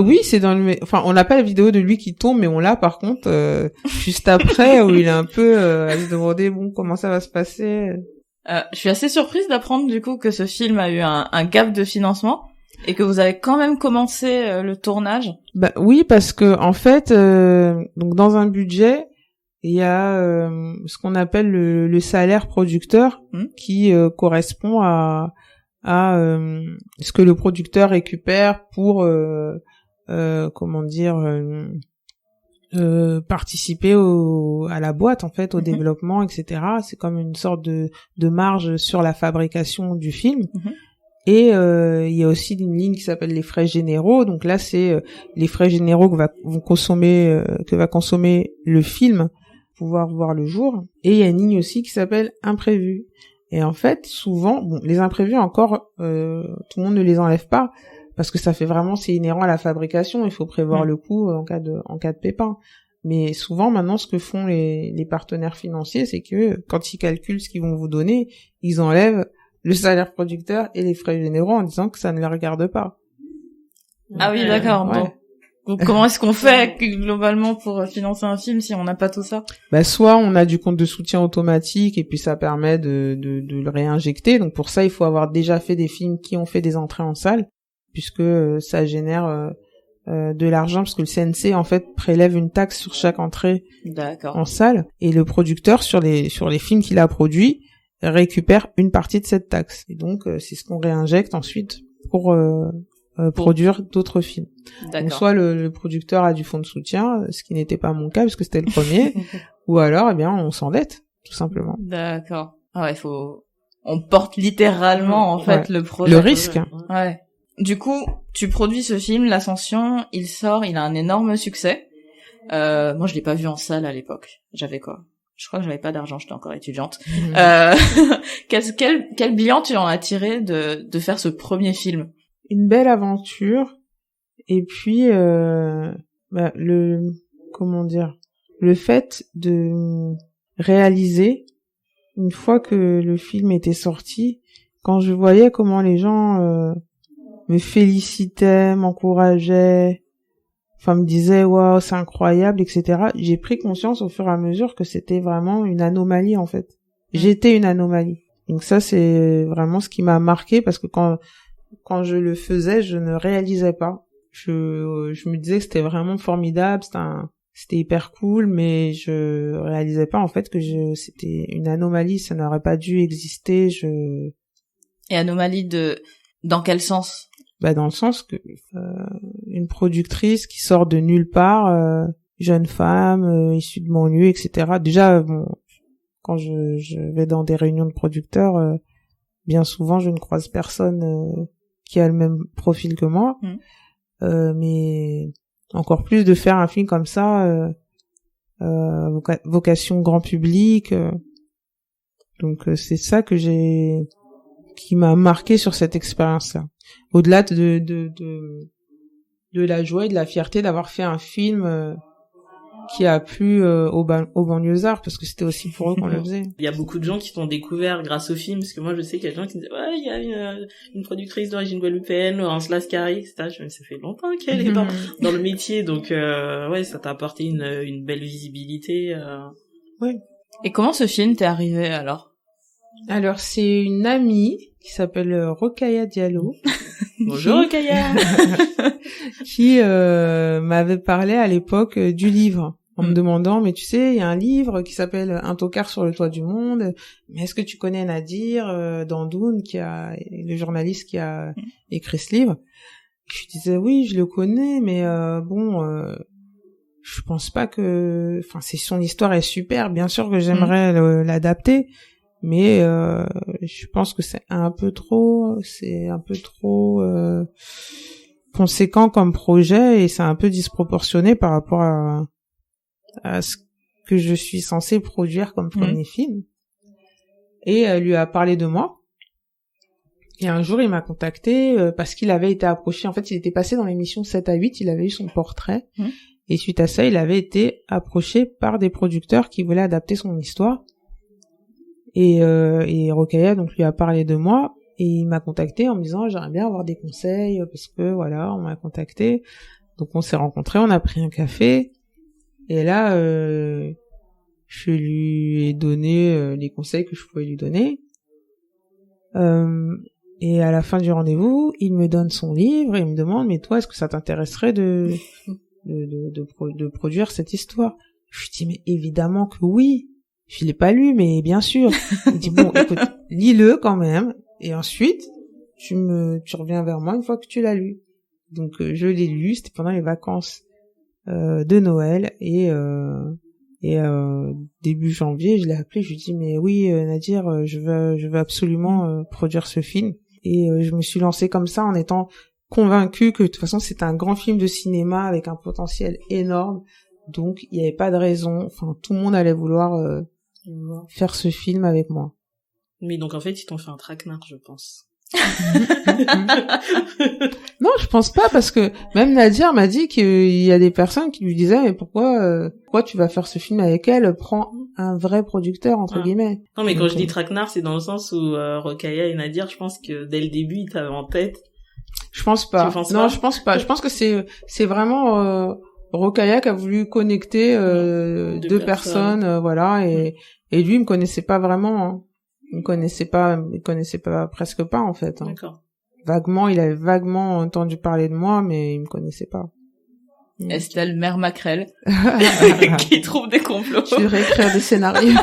Oui, c'est dans on n'a pas la vidéo de lui qui tombe, mais on l'a par contre juste après, où il est un peu à se demander comment ça va se passer. Je suis assez surprise d'apprendre du coup que ce film a eu un gap de financement et que vous avez quand même commencé le tournage. Bah oui, parce que en fait, donc dans un budget, il y a ce qu'on appelle le salaire producteur qui correspond à ce que le producteur récupère pour participer à la boîte en fait, au développement, etc. C'est comme une sorte de marge sur la fabrication du film. Et il y a aussi une ligne qui s'appelle les frais généraux. Donc là, c'est les frais généraux que va consommer le film pour pouvoir voir le jour. Et il y a une ligne aussi qui s'appelle imprévu. Et en fait, souvent, les imprévus encore, tout le monde ne les enlève pas parce que ça fait vraiment, c'est inhérent à la fabrication. Il faut prévoir le coût en cas de pépin. Mais souvent, maintenant, ce que font les partenaires financiers, c'est que quand ils calculent ce qu'ils vont vous donner, ils enlèvent le salaire producteur et les frais généraux en disant que ça ne les regarde pas. Ah oui, d'accord. Ouais. Donc, comment est-ce qu'on fait globalement pour financer un film si on n'a pas tout ça? Soit on a du compte de soutien automatique et puis ça permet de le réinjecter. Donc pour ça, il faut avoir déjà fait des films qui ont fait des entrées en salle, puisque ça génère de l'argent, parce que le CNC en fait prélève une taxe sur chaque entrée en salle, et le producteur sur les films qu'il a produits récupère une partie de cette taxe. Et donc c'est ce qu'on réinjecte ensuite pour produire d'autres films. Donc soit le producteur a du fonds de soutien, ce qui n'était pas mon cas parce que c'était le premier, ou alors on s'endette tout simplement. D'accord. Ah ouais, on porte littéralement en fait le projet. Le risque. Ouais. Du coup, tu produis ce film, L'Ascension, il sort, il a un énorme succès. Moi je l'ai pas vu en salle à l'époque. J'avais quoi? Je crois que j'avais pas d'argent, j'étais encore étudiante. Quel bilan tu en as tiré de faire ce premier film? Une belle aventure, et puis le fait de réaliser, une fois que le film était sorti, quand je voyais comment les gens me félicitaient, m'encourageaient, me disaient waouh, c'est incroyable, etc. J'ai pris conscience au fur et à mesure que c'était vraiment une anomalie en fait. J'étais une anomalie. Donc ça, c'est vraiment ce qui m'a marqué, parce que quand je le faisais, je ne réalisais pas. Je me disais que c'était vraiment formidable, c'était hyper cool, mais je réalisais pas en fait que c'était une anomalie, ça n'aurait pas dû exister. Et anomalie dans quel sens? Dans le sens que une productrice qui sort de nulle part, jeune femme issue de banlieue, etc. Déjà, quand je vais dans des réunions de producteurs, bien souvent je ne croise personne qui a le même profil que moi, mais encore plus de faire un film comme ça, vocation grand public, donc c'est ça qui m'a marqué sur cette expérience-là. Au-delà de la joie et de la fierté d'avoir fait un film qui a plu aux banlieusards, parce que c'était aussi pour eux qu'on le faisait. Il y a beaucoup de gens qui t'ont découvert grâce au film, parce que moi je sais qu'il y a des gens qui me disent ouais, il y a une productrice d'origine guadeloupéenne, Laurence Lascari, etc. Ça fait longtemps qu'elle est dans le métier, donc ça t'a apporté une belle visibilité. Oui. Et comment ce film t'est arrivé alors? Alors c'est une amie qui s'appelle Rokhaya Diallo. Bonjour Rokhaya. Qui m'avait parlé à l'époque du livre, en me demandant, mais tu sais, il y a un livre qui s'appelle Un tocard sur le toit du monde, mais est-ce que tu connais Nadir Dandoun, le journaliste qui a écrit ce livre? Je disais oui, je le connais, mais je pense pas que, son histoire est super, bien sûr que j'aimerais l'adapter, mais je pense que c'est un peu trop conséquent comme projet, et c'est un peu disproportionné par rapport à ce que je suis censée produire comme premier film. Et elle lui a parlé de moi. Et un jour, il m'a contacté parce qu'il avait été approché. En fait, il était passé dans l'émission 7 à 8, il avait eu son portrait. Et suite à ça, il avait été approché par des producteurs qui voulaient adapter son histoire. Et Rokhaya donc lui a parlé de moi. Et il m'a contacté en me disant j'aimerais bien avoir des conseils parce que voilà, on m'a contacté. Donc on s'est rencontrés, on a pris un café, et là je lui ai donné les conseils que je pouvais lui donner. Et à la fin du rendez-vous, il me donne son livre et il me demande mais toi, est-ce que ça t'intéresserait de produire cette histoire? Je lui dis mais évidemment que oui. Je l'ai pas lu, mais bien sûr. Il dit bon, écoute, lis-le quand même. Et ensuite, tu reviens vers moi une fois que tu l'as lu. Donc je l'ai lu, c'était pendant les vacances de Noël et début janvier, je l'ai appelé, je lui ai dit mais oui Nadir, je veux absolument produire ce film et je me suis lancée comme ça en étant convaincue que de toute façon c'est un grand film de cinéma avec un potentiel énorme, donc il n'y avait pas de raison, enfin tout le monde allait vouloir faire ce film avec moi. Mais donc en fait ils t'ont fait un traquenard, je pense. Non, je pense pas, parce que même Nadir m'a dit qu'il y a des personnes qui lui disaient mais pourquoi tu vas faire ce film avec elle, prends un vrai producteur entre guillemets. Non mais quand je dis traquenard, c'est dans le sens où Rokhaya et Nadir, je pense que dès le début ils t'avaient en tête. Je pense pas. Non, je pense pas. Je pense que c'est vraiment Rokhaya qui a voulu connecter deux personnes voilà, et lui il me connaissait pas vraiment, hein. Il connaissait pas presque pas en fait. Hein. D'accord. Vaguement, il avait vaguement entendu parler de moi, mais il me connaissait pas. Estelle, mère Macrel, qui trouve des complots. Tu devrais écrire des scénarios.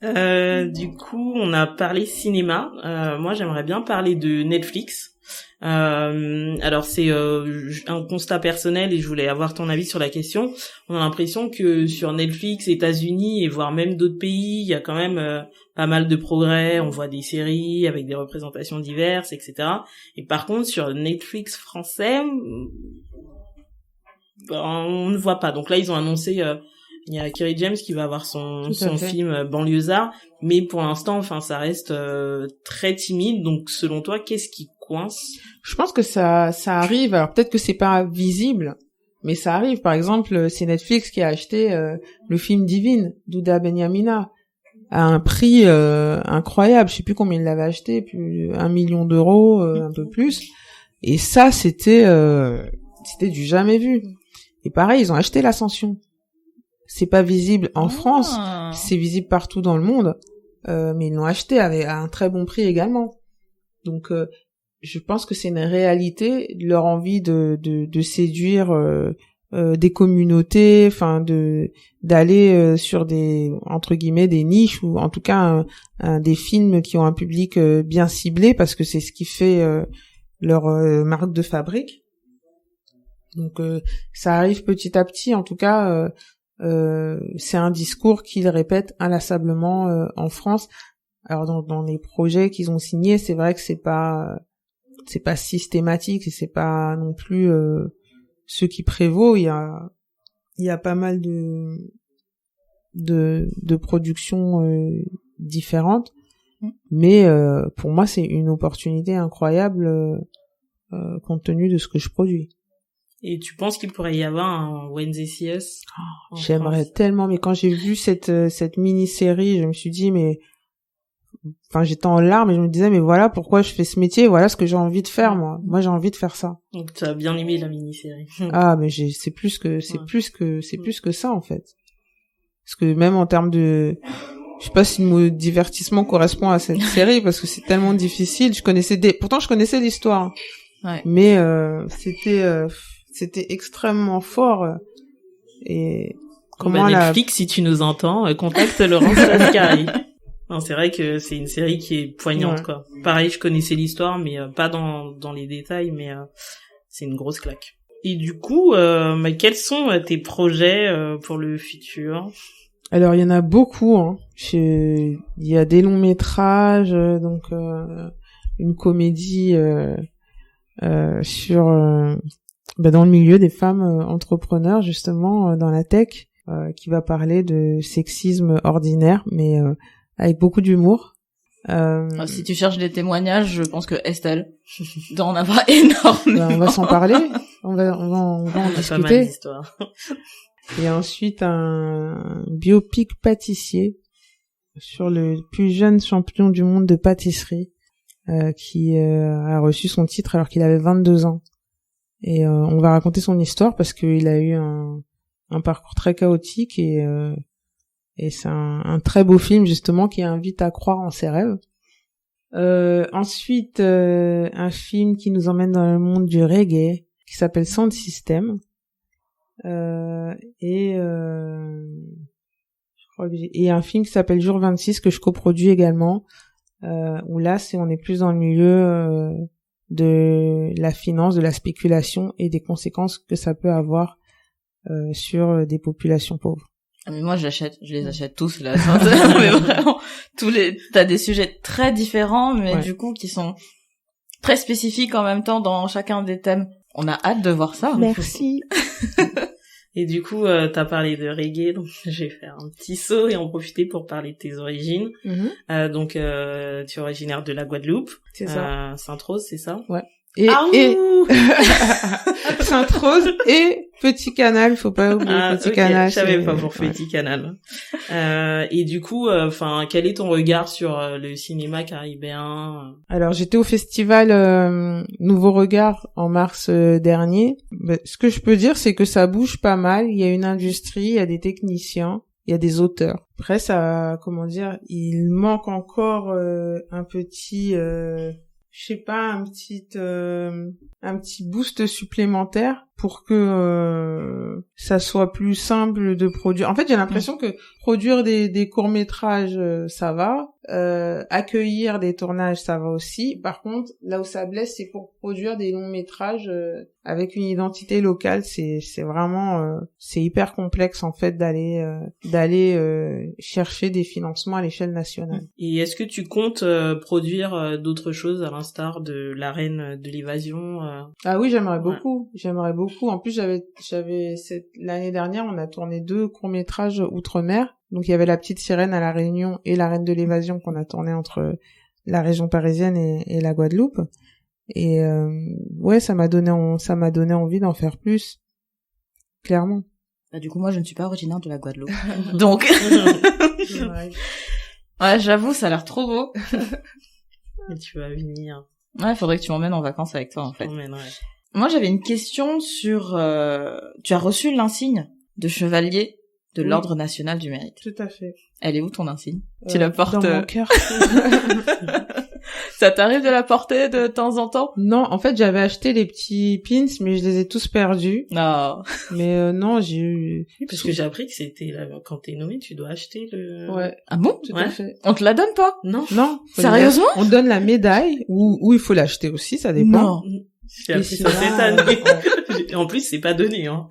Du coup, on a parlé cinéma. Moi, j'aimerais bien parler de Netflix. Alors c'est un constat personnel et je voulais avoir ton avis sur la question. On a l'impression que sur Netflix, États-Unis et voire même d'autres pays, il y a quand même pas mal de progrès. On voit des séries avec des représentations diverses, etc. Et par contre, sur Netflix français, on ne voit pas. Donc là, ils ont annoncé, il y a Kerry James qui va avoir son film Banlieusard, mais pour l'instant, enfin, ça reste très timide. Donc selon toi, qu'est-ce qui coince? Je pense que ça arrive. Alors peut-être que c'est pas visible, mais ça arrive. Par exemple, c'est Netflix qui a acheté le film Divine d'Ouda Benyamina à un prix incroyable. Je sais plus combien il l'avait acheté, plus 1 million d'euros, un peu plus. Et ça, c'était du jamais vu. Et pareil, ils ont acheté l'Ascension. C'est pas visible en France, c'est visible partout dans le monde, mais ils l'ont acheté à un très bon prix également. Donc je pense que c'est une réalité, leur envie de séduire des communautés, enfin d'aller sur des entre guillemets des niches, ou en tout cas des films qui ont un public bien ciblé, parce que c'est ce qui fait leur marque de fabrique. Donc ça arrive petit à petit, en tout cas c'est un discours qu'ils répètent inlassablement en France. Alors dans les projets qu'ils ont signés, c'est vrai que c'est pas systématique et c'est pas non plus ce qui prévaut. Il y a pas mal de productions différentes, mais pour moi c'est une opportunité incroyable compte tenu de ce que je produis. Et tu penses qu'il pourrait y avoir un Wednesday CS? J'aimerais tellement, mais quand j'ai vu cette mini-série, je me suis dit enfin j'étais en larmes et je me disais mais voilà pourquoi je fais ce métier, voilà ce que j'ai envie de faire moi j'ai envie de faire ça. Donc tu as bien aimé la mini-série. Ah mais c'est plus que ça en fait. Parce que même en termes de, je sais pas si le mot divertissement correspond à cette série, parce que c'est tellement difficile. Pourtant je connaissais l'histoire. Ouais. Mais c'était extrêmement fort et comment Netflix, si tu nous entends, contacte Laurence Lascari. Non, c'est vrai que c'est une série qui est poignante, quoi. Pareil, je connaissais l'histoire, mais pas dans les détails, mais c'est une grosse claque. Et du coup, quels sont tes projets pour le futur? Alors, il y en a beaucoup, hein. Il y a des longs métrages, donc une comédie sur dans le milieu des femmes entrepreneurs, justement, dans la tech, qui va parler de sexisme ordinaire, mais avec beaucoup d'humour. Si tu cherches des témoignages, je pense que Estelle doit en avoir énormément. On va s'en parler, on va en discuter. Pas mal d'histoires. Et ensuite un biopic pâtissier sur le plus jeune champion du monde de pâtisserie, qui a reçu son titre alors qu'il avait 22 ans. Et on va raconter son histoire parce qu'il a eu un parcours très chaotique et c'est un très beau film justement qui invite à croire en ses rêves. Ensuite un film qui nous emmène dans le monde du reggae qui s'appelle Sound System, et un film qui s'appelle Jour 26 que je coproduis également, où là on est plus dans le milieu de la finance, de la spéculation et des conséquences que ça peut avoir sur des populations pauvres. Mais moi je les achète tous là. Mais vraiment, t'as des sujets très différents, mais du coup qui sont très spécifiques en même temps dans chacun des thèmes. On a hâte de voir ça. Merci. Et du coup, t'as parlé de reggae, donc je vais faire un petit saut et en profiter pour parler de tes origines. Donc, tu es originaire de la Guadeloupe. C'est ça. Sainte-Rose, c'est ça? Ouais. Et Sainte-Rose et Petit Canal, faut pas oublier Petit Canal. Je savais pas pour Petit Canal. Et du coup, quel est ton regard sur le cinéma caribéen? Alors, j'étais au festival Nouveau Regard en mars dernier. Ce que je peux dire, c'est que ça bouge pas mal. Il y a une industrie, il y a des techniciens, il y a des auteurs. Après, ça, comment dire, il manque encore un petit... je sais pas, un petit boost supplémentaire pour que ça soit plus simple de produire. En fait, j'ai l'impression que produire des courts-métrages, ça va. Accueillir des tournages, ça va aussi. Par contre, là où ça blesse, c'est pour produire des longs-métrages avec une identité locale. C'est vraiment c'est hyper complexe en fait d'aller chercher des financements à l'échelle nationale. Et est-ce que tu comptes produire d'autres choses à l'instar de La Reine de l'Évasion? Ah oui, j'aimerais beaucoup. En plus, l'année dernière, on a tourné 2 courts-métrages outre-mer. Donc, il y avait La Petite Sirène à La Réunion et La Reine de l'Évasion qu'on a tourné entre la région parisienne et la Guadeloupe. Et ouais, ça m'a donné envie d'en faire plus. Clairement. Bah, du coup, moi, je ne suis pas originaire de la Guadeloupe. Donc, ouais, j'avoue, ça a l'air trop beau. Et tu vas venir. Ouais, faudrait que tu m'emmènes en vacances avec toi, en fait. Ouais. Moi, j'avais une question sur... tu as reçu l'insigne de chevalier de l'Ordre national du mérite. Tout à fait. Elle est où ton insigne? Tu la portes... Dans mon cœur. Ça t'arrive de la porter de temps en temps? Non, en fait, j'avais acheté les petits pins, mais je les ai tous perdus. Non. Mais non, j'ai eu... Oui, parce que j'ai appris que c'était là, quand t'es nommé, tu dois acheter le... Ouais. Ah bon? Tout à fait. On te la donne pas? Non. Sérieusement? On donne la médaille, ou il faut l'acheter aussi, ça dépend. Non. J'ai appris ça cette année. En plus, c'est pas donné, hein.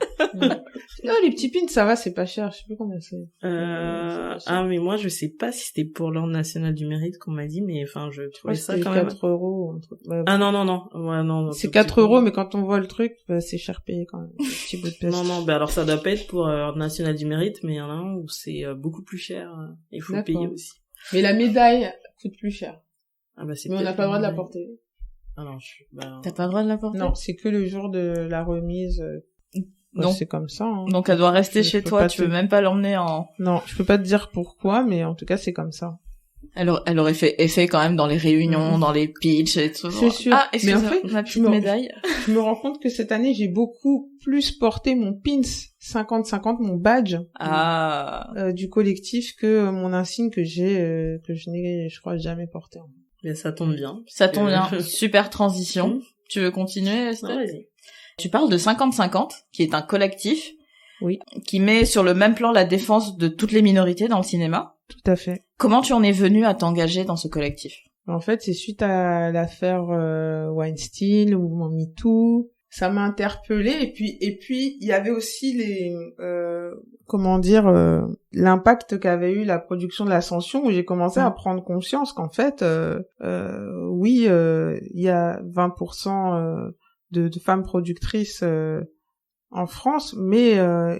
Non, les petits pins, ça va, c'est pas cher. Je sais plus combien c'est. Mais moi, je sais pas si c'était pour l'Ordre national du mérite qu'on m'a dit, mais enfin, je trouvais ça quand même. 4 €. Ouais. Ah non. Ouais, non. C'est 4 €, mais quand on voit le truc, c'est cher payé quand même. Petit bout de plastique. Non, alors ça doit pas être pour l'Ordre national du mérite, mais il y en a un où c'est beaucoup plus cher. Il faut payer aussi. Mais la médaille coûte plus cher. Ah bah c'est. Mais on n'a pas le droit de la porter. Ah non, T'as pas le droit de la porter? Non, c'est que le jour de la remise. Donc c'est comme ça. Hein. Donc elle doit rester chez toi. Tu peux même pas l'emmener en. Non, je peux pas te dire pourquoi, mais en tout cas c'est comme ça. Elle aurait fait effet quand même dans les réunions, dans les pitchs et tout. C'est sûr. Ah, mais en fait, ma petite médaille. Je me rends compte que cette année j'ai beaucoup plus porté mon pins 50-50, mon badge du collectif que mon insigne que je n'ai, je crois, jamais porté. Mais ça tombe bien. Ça tombe bien. Super transition. Tu veux continuer, Estelle? Vas-y. Tu parles de 50-50, qui est un collectif. Oui. Qui met sur le même plan la défense de toutes les minorités dans le cinéma. Tout à fait. Comment tu en es venu à t'engager dans ce collectif? En fait, c'est suite à l'affaire Weinstein, le mouvement MeToo. Ça m'a interpellée et puis il y avait aussi l'impact qu'avait eu la production de l'Ascension où j'ai commencé à prendre conscience qu'en fait il y a 20% de femmes productrices en France, mais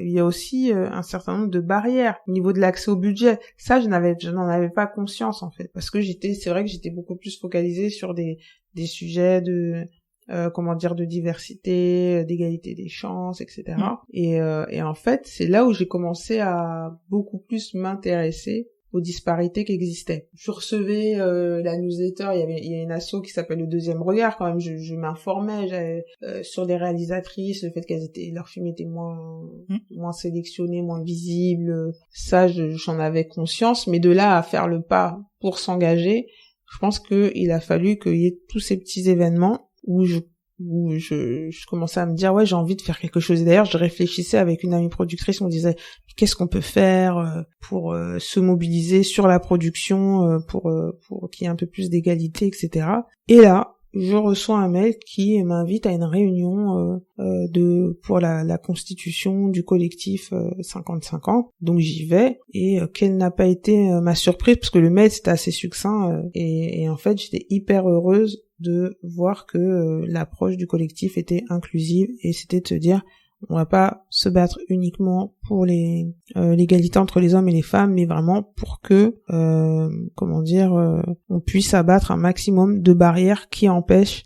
il y a aussi un certain nombre de barrières au niveau de l'accès au budget. Ça, je n'en avais pas conscience en fait, parce que c'est vrai que j'étais beaucoup plus focalisée sur des sujets de de diversité, d'égalité des chances, etc. Et en fait, c'est là où j'ai commencé à beaucoup plus m'intéresser aux disparités qui existaient. Je recevais la newsletter, il y a une asso qui s'appelle Le Deuxième Regard quand même, je m'informais sur les réalisatrices, le fait leurs films étaient moins sélectionnés, moins visibles, ça j'en avais conscience, mais de là à faire le pas pour s'engager, je pense que il a fallu qu'il y ait tous ces petits événements où je commençais à me dire j'ai envie de faire quelque chose. Et d'ailleurs, je réfléchissais avec une amie productrice, on disait qu'est-ce qu'on peut faire pour se mobiliser sur la production pour qu'il y ait un peu plus d'égalité, etc. Et là, je reçois un mail qui m'invite à une réunion pour la constitution du collectif 50-50. Donc j'y vais et quelle n'a pas été ma surprise, parce que le mail c'était assez succinct et en fait j'étais hyper heureuse de voir que l'approche du collectif était inclusive, et c'était de se dire on va pas se battre uniquement pour l'égalité entre les hommes et les femmes, mais vraiment pour que on puisse abattre un maximum de barrières qui empêchent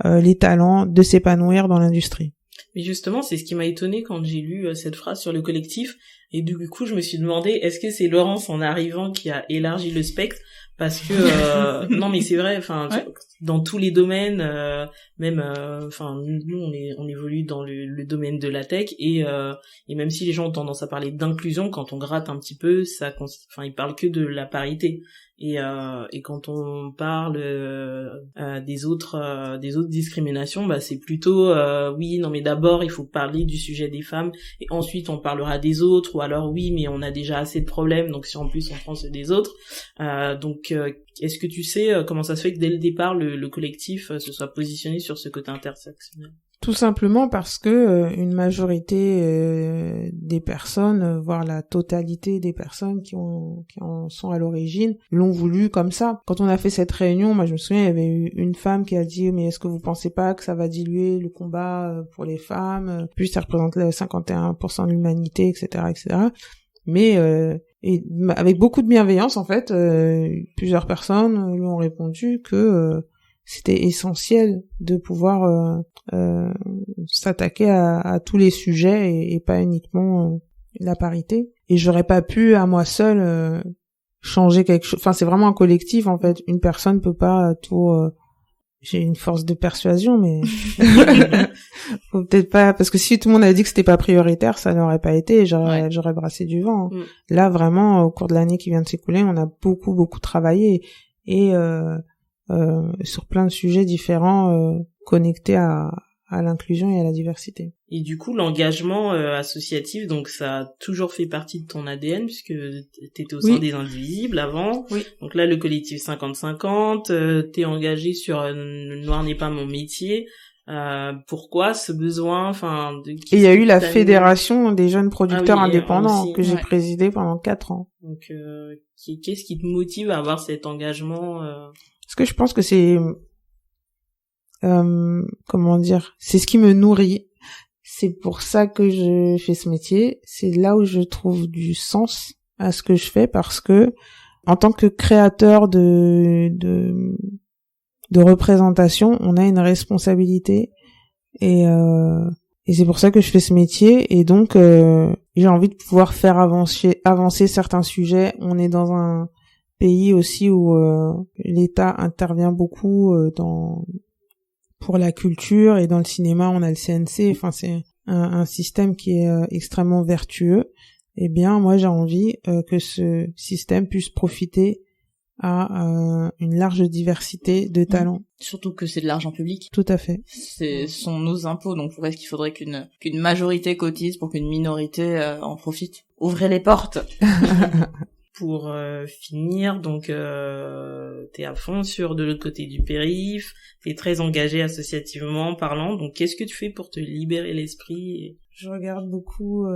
les talents de s'épanouir dans l'industrie. Mais justement, c'est ce qui m'a étonné quand j'ai lu cette phrase sur le collectif, et du coup je me suis demandé, est-ce que c'est Laurence en arrivant qui a élargi le spectre? Parce que non, mais c'est vrai, enfin ouais. Dans tous les domaines, même nous on évolue dans le domaine de la tech, et même si les gens ont tendance à parler d'inclusion, quand on gratte un petit peu, ils parlent que de la parité. Et quand on parle des autres discriminations, bah c'est plutôt oui, non mais d'abord il faut parler du sujet des femmes et ensuite on parlera des autres, ou alors oui mais on a déjà assez de problèmes, donc si en plus on prend ceux des autres, donc est-ce que tu sais comment ça se fait que dès le départ le collectif se soit positionné sur ce côté intersectionnel? Tout simplement parce que une majorité des personnes, voire la totalité des personnes qui en sont à l'origine, l'ont voulu comme ça. Quand on a fait cette réunion, moi je me souviens, il y avait eu une femme qui a dit mais est-ce que vous pensez pas que ça va diluer le combat pour les femmes, puis ça représente 51% de l'humanité, etc., etc. Mais et avec beaucoup de bienveillance en fait, plusieurs personnes lui ont répondu que c'était essentiel de pouvoir s'attaquer à tous les sujets et pas uniquement la parité. Et j'aurais pas pu à moi seule changer quelque chose. Enfin, c'est vraiment un collectif en fait. Une personne peut pas tout. J'ai une force de persuasion, mais faut peut-être pas, parce que si tout le monde avait dit que c'était pas prioritaire, ça n'aurait pas été. J'aurais brassé du vent. Là, vraiment, au cours de l'année qui vient de s'écouler, on a beaucoup travaillé et sur plein de sujets différents connectés à l'inclusion et à la diversité. Et du coup, l'engagement associatif, donc ça a toujours fait partie de ton ADN, puisque t'étais au sein des Indivisibles avant. Oui. Donc là, le collectif 50-50, t'es engagé sur Noir n'est pas mon métier. Pourquoi ce besoin, et il y a eu la fédération des jeunes producteurs indépendants aussi, que j'ai présidée pendant 4 ans. Donc, qu'est-ce qui te motive à avoir cet engagement Parce que je pense que c'est c'est ce qui me nourrit. C'est pour ça que je fais ce métier. C'est là où je trouve du sens à ce que je fais, parce que en tant que créateur de représentation, on a une responsabilité et c'est pour ça que je fais ce métier. Et donc j'ai envie de pouvoir faire avancer certains sujets. On est dans un pays aussi où l'État intervient beaucoup pour la culture, et dans le cinéma on a le CNC, enfin c'est un système qui est extrêmement vertueux. Eh bien moi j'ai envie que ce système puisse profiter à une large diversité de talents. Surtout que c'est de l'argent public. Tout à fait. Ce sont nos impôts, donc pourquoi est-ce qu'il faudrait qu'une majorité cotise pour qu'une minorité en profite? Ouvrez les portes. Pour finir, donc t'es à fond sur de l'autre côté du périph', t'es très engagé associativement parlant, donc qu'est-ce que tu fais pour te libérer l'esprit? Je regarde beaucoup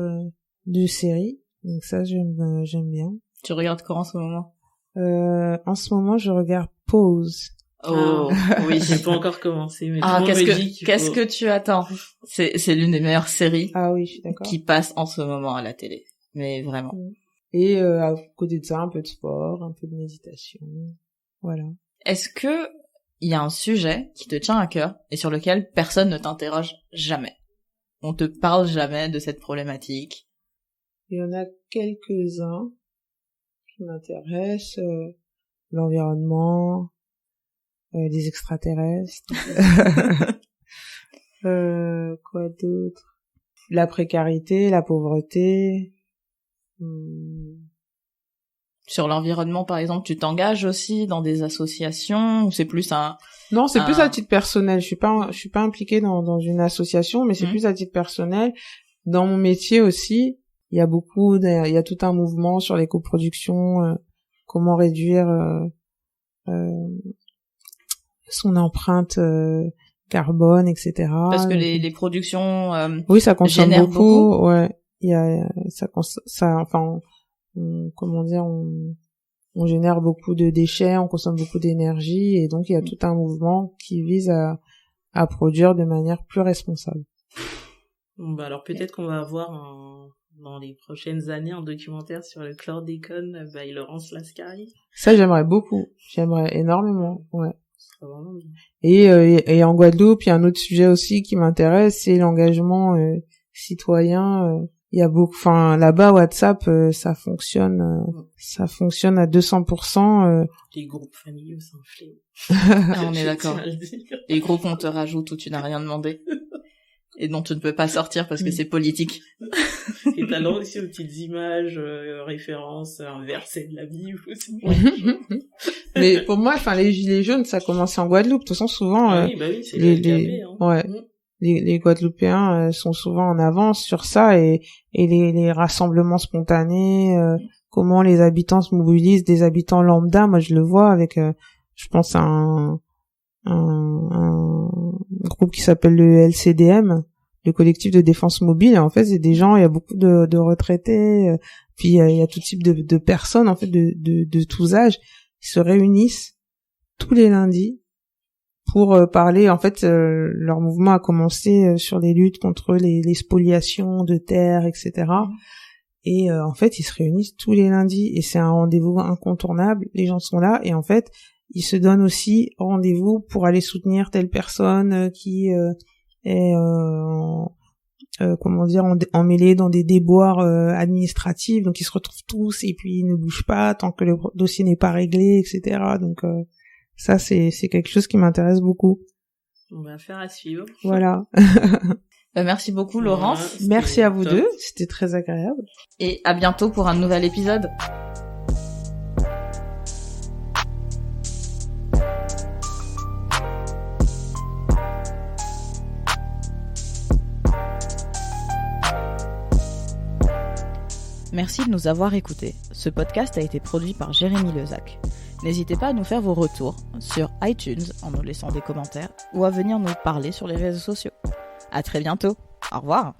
de séries, donc ça j'aime bien. Tu regardes quoi en ce moment? En ce moment je regarde Pause. Oh oui, j'ai pas encore commencé, mais qu'est-ce que tu attends? C'est l'une des meilleures séries. Ah oui, je suis d'accord. Qui passe en ce moment à la télé, mais vraiment. Et à côté de ça, un peu de sport, un peu de méditation, voilà. Est-ce que il y a un sujet qui te tient à cœur et sur lequel personne ne t'interroge jamais? On te parle jamais de cette problématique? Il y en a quelques-uns qui m'intéressent, l'environnement, les extraterrestres, quoi d'autre? La précarité, la pauvreté. Sur l'environnement, par exemple, tu t'engages aussi dans des associations, ou c'est plus un... Non, c'est plus à titre personnel. Je suis pas impliquée dans une association, mais c'est plus à titre personnel. Dans mon métier aussi, il y a tout un mouvement sur les coproductions, comment réduire son empreinte carbone, etc. Parce que les productions oui, ça consomme génèrent beaucoup. Ouais, il y a on génère beaucoup de déchets, on consomme beaucoup d'énergie, et donc il y a tout un mouvement qui vise à produire de manière plus responsable. Bon, bah alors peut-être qu'on va avoir dans les prochaines années un documentaire sur le chlordécone by Laurence Lascari. Ça, j'aimerais beaucoup. J'aimerais énormément. Ouais. Et en Guadeloupe, il y a un autre sujet aussi qui m'intéresse, c'est l'engagement citoyen. Il y a beaucoup, là-bas, WhatsApp, ça fonctionne à 200%. Les groupes familiaux, c'est un fléau. On est d'accord. Les groupes, on te rajoute où tu n'as rien demandé. Et dont tu ne peux pas sortir parce que c'est politique. Et t'as droit aussi aux petites images, références, un verset de la Bible aussi. Mais pour moi, les gilets jaunes, ça a commencé en Guadeloupe. De toute façon, souvent, oui, c'est les les Guadeloupéens sont souvent en avance sur ça, et les rassemblements spontanés, comment les habitants se mobilisent, des habitants lambda. Moi, je le vois avec, je pense à un groupe qui s'appelle le LCDM, le collectif de défense mobile. En fait, c'est des gens, il y a beaucoup de retraités, puis il y a tout type de personnes, en fait, de tous âges, qui se réunissent tous les lundis pour parler. En fait, leur mouvement a commencé sur les luttes contre les spoliations de terres, etc. Et en fait, ils se réunissent tous les lundis, et c'est un rendez-vous incontournable. Les gens sont là, et en fait, ils se donnent aussi rendez-vous pour aller soutenir telle personne qui est emmêlée dans des déboires administratifs. Donc ils se retrouvent tous, et puis ils ne bougent pas tant que le dossier n'est pas réglé, etc. Donc ça, c'est quelque chose qui m'intéresse beaucoup. On va faire à suivre. Voilà. Merci beaucoup, Laurence. Merci à vous deux, c'était très agréable. Et à bientôt pour un nouvel épisode. Merci de nous avoir écoutés. Ce podcast a été produit par Jérémy Lezac. N'hésitez pas à nous faire vos retours sur iTunes en nous laissant des commentaires ou à venir nous parler sur les réseaux sociaux. À très bientôt. Au revoir.